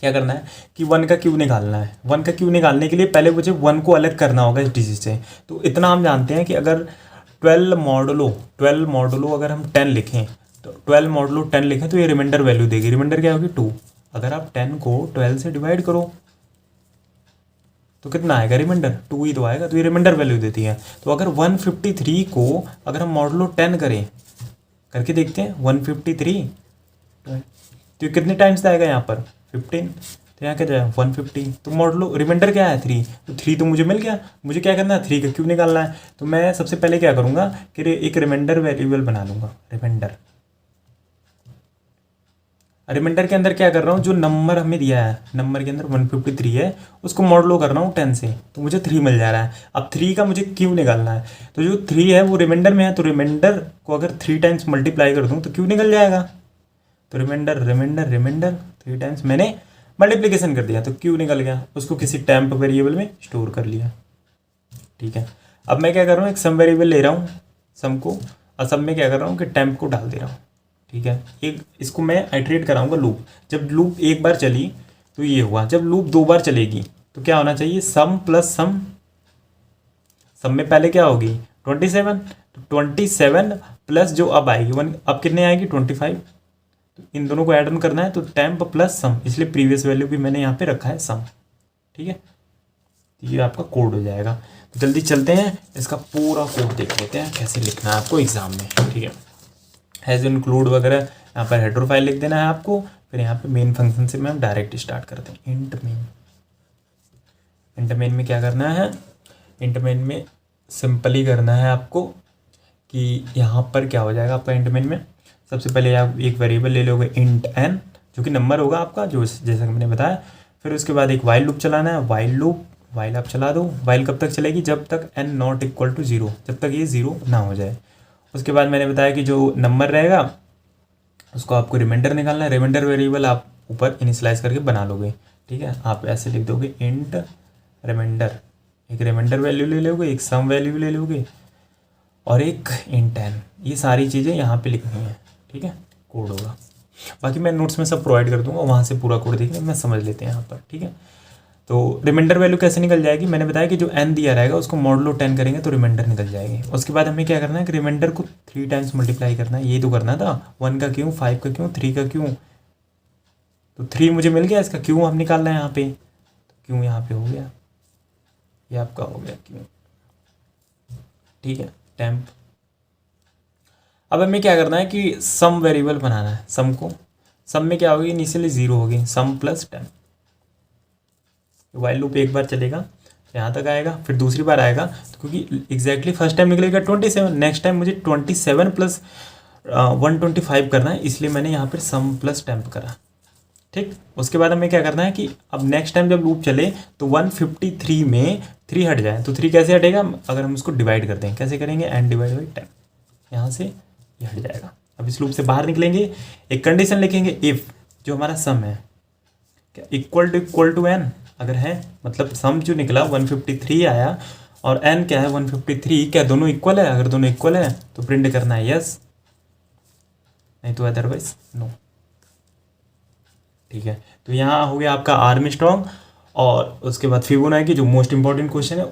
Speaker 1: क्या करना है कि 1 का क्यूब निकालना है। 1 का क्यूब निकालने के लिए पहले मुझे 1 को अलग करना होगा इस डिजिट से। तो इतना हम जानते हैं कि अगर 12 मॉडुलो अगर हम 10 लिखें, तो 12 मॉडुलो 10 लिखें तो ये रिमाइंडर वैल्यू देगी। रिमाइंडर क्या होगी 2। अगर आप 10 को 12 से डिवाइड करो तो कितना आएगा, रिमाइंडर 2 ही तो आएगा, तो ये रिमाइंडर वैल्यू देती है। तो अगर 153 को अगर हम मॉडुलो 10 करें, करके देखते हैं 153, तो ये कितने टाइम्स आएगा यहाँ पर 15, तो यहाँ क्या जाएगा 150। तो मॉडुलो रिमाइंडर क्या है 3, तो 3 तो मुझे मिल गया। मुझे क्या करना है 3 का क्यूब निकालना है। तो मैं सबसे पहले क्या करूँगा कि एक रिमाइंडर वेरिएबल बना लूँगा। रिमाइंडर के अंदर क्या कर रहा हूँ, जो नंबर हमें दिया है, नंबर के अंदर 153 है, उसको मॉडुलो कर रहा हूँ 10 से, तो मुझे 3 मिल जा रहा है। अब 3 का मुझे क्यूब निकालना है, तो जो 3 है वो रिमाइंडर में है, तो रिमाइंडर को अगर 3 टाइम्स मल्टीप्लाई कर दूँ तो क्यूब निकल जाएगा। तो रिमाइंडर 3 टाइम्स मैंने मल्टीप्लीकेशन कर दिया तो क्यूब निकल गया। उसको किसी टेम्प वेरिएबल में स्टोर कर लिया, ठीक है। अब मैं क्या कर रहा हूँ, एक सम वेरिएबल ले रहा हूँ, सम को, और सम में क्या कर रहा हूँ कि टेम्प को डाल दे रहा हूँ, ठीक है। एक इसको मैं आइटरेट कराऊंगा लूप। जब लूप एक बार चली तो ये हुआ, जब लूप 2 बार चलेगी तो क्या होना चाहिए, सम प्लस सम। सम में पहले क्या होगी 27, तो 27 प्लस जो अब आएगी 1, अब कितने आएगी 25, तो इन दोनों को ऐड ऑन करना है, तो टेम्प प्लस सम, इसलिए प्रीवियस वैल्यू भी मैंने यहाँ पे रखा है सम, ठीक है। ये आपका कोड हो जाएगा। तो जल्दी चलते हैं, इसका पूरा कोड देख लेते हैं कैसे लिखना है आपको एग्जाम में, ठीक है। हैज़ इंक्लूड वगैरह यहाँ पर हेडर फाइल लिख देना है आपको। फिर यहाँ पे मेन फंक्शन से हम डायरेक्ट स्टार्ट करते हैं। इंट मेन में क्या करना है, इंट मेन में सिंपली करना है आपको कि यहाँ पर क्या हो जाएगा आपका इंट मेन में, सबसे पहले आप एक वेरिएबल ले लोगे इंट एन, जो कि नंबर होगा आपका, जो जैसा कि मैंने बताया। फिर उसके बाद एक वाइल लूप चलाना है, वाइल आप चला दो। वाइल कब तक चलेगी, जब तक n नॉट इक्वल टू 0, जब तक ये 0 ना हो जाए। उसके बाद मैंने बताया कि जो नंबर रहेगा उसको आपको रिमाइंडर निकालना है। रिमाइंडर वेरिएबल आप ऊपर इनिशियलाइज करके बना लोगे, ठीक है। आप ऐसे लिख दोगे इंट रिमाइंडर, एक रिमाइंडर वैल्यू ले लोगे, एक सम वैल्यू ले लोगे और एक इंट एन। ये सारी चीज़ें यहाँ पे लिखनी है, ठीक है। कोड होगा, बाकी मैं नोट्स में सब प्रोवाइड कर दूंगा, वहाँ से पूरा कोड देखने में समझ लेते हैं यहाँ पर, ठीक है। तो रिमाइंडर वैल्यू कैसे निकल जाएगी, मैंने बताया कि जो n दिया रहेगा उसको मॉडुलो 10 करेंगे तो रिमाइंडर निकल जाएगी। उसके बाद हमें क्या करना है कि रिमाइंडर को 3 टाइम्स मल्टीप्लाई करना है, ये तो करना था। 1 का क्यों, 5 का क्यों, 3 का क्यों, तो 3 मुझे मिल गया, इसका क्यों हम निकालना है यहाँ पे, तो क्यों यहाँ पे हो गया, ये आपका हो गया क्यों, ठीक है, टेम्प। अब हमें क्या करना है कि सम वेरिएबल बनाना है। सम को, सम में क्या होगी, इनिशियली 0 होगी, सम प्लस टेम्प। वाइल लूप एक बार चलेगा यहाँ तक आएगा, फिर दूसरी बार आएगा, तो क्योंकि एग्जैक्टली फर्स्ट टाइम निकलेगा 27, नेक्स्ट टाइम मुझे 27 प्लस 125 करना है, इसलिए मैंने यहाँ पर सम प्लस टेम्प करा, ठीक। उसके बाद हमें क्या करना है कि अब नेक्स्ट टाइम जब लूप चले तो 153 में 3 हट जाए, तो 3 कैसे हटेगा, अगर हम उसको डिवाइड करते हैं, कैसे करेंगे, n डिवाइड बाई 10, यहाँ से ये हट जाएगा। अब इस लूप से बाहर निकलेंगे, एक कंडीशन लिखेंगे, इफ़ जो हमारा सम है क्या इक्वल टू n, अगर है मतलब सम जो निकला 153 आया और n क्या है 153, क्या दोनों इक्वल है, अगर दोनों इक्वल है तो प्रिंट करना है यस, नहीं तो अदरवाइज नो, ठीक है। तो यहाँ हो गया आपका आर्मस्ट्रॉन्ग। और उसके बाद फिबोनाची जो मोस्ट इंपॉर्टेंट क्वेश्चन है,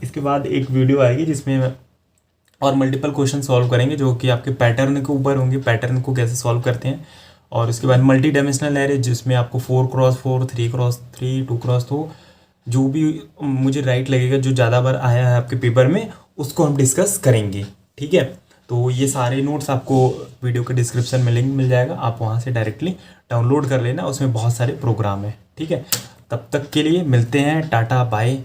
Speaker 1: इसके बाद एक वीडियो आएगी जिसमें और मल्टीपल क्वेश्चन सॉल्व करेंगे जो कि आपके पैटर्न के ऊपर होंगे, पैटर्न को कैसे सॉल्व करते हैं। और उसके बाद मल्टी डायमेंशनल एरे जिसमें आपको 4x4, 3x3, 2x2 जो भी मुझे राइट लगेगा, जो ज़्यादा बार आया है आपके पेपर में, उसको हम डिस्कस करेंगे। ठीक है, तो ये सारे नोट्स आपको वीडियो के डिस्क्रिप्शन में लिंक मिल जाएगा, आप वहाँ से डायरेक्टली डाउनलोड कर लेना, उसमें बहुत सारे प्रोग्राम है। ठीक है, तब तक के लिए मिलते हैं, टाटा बाय।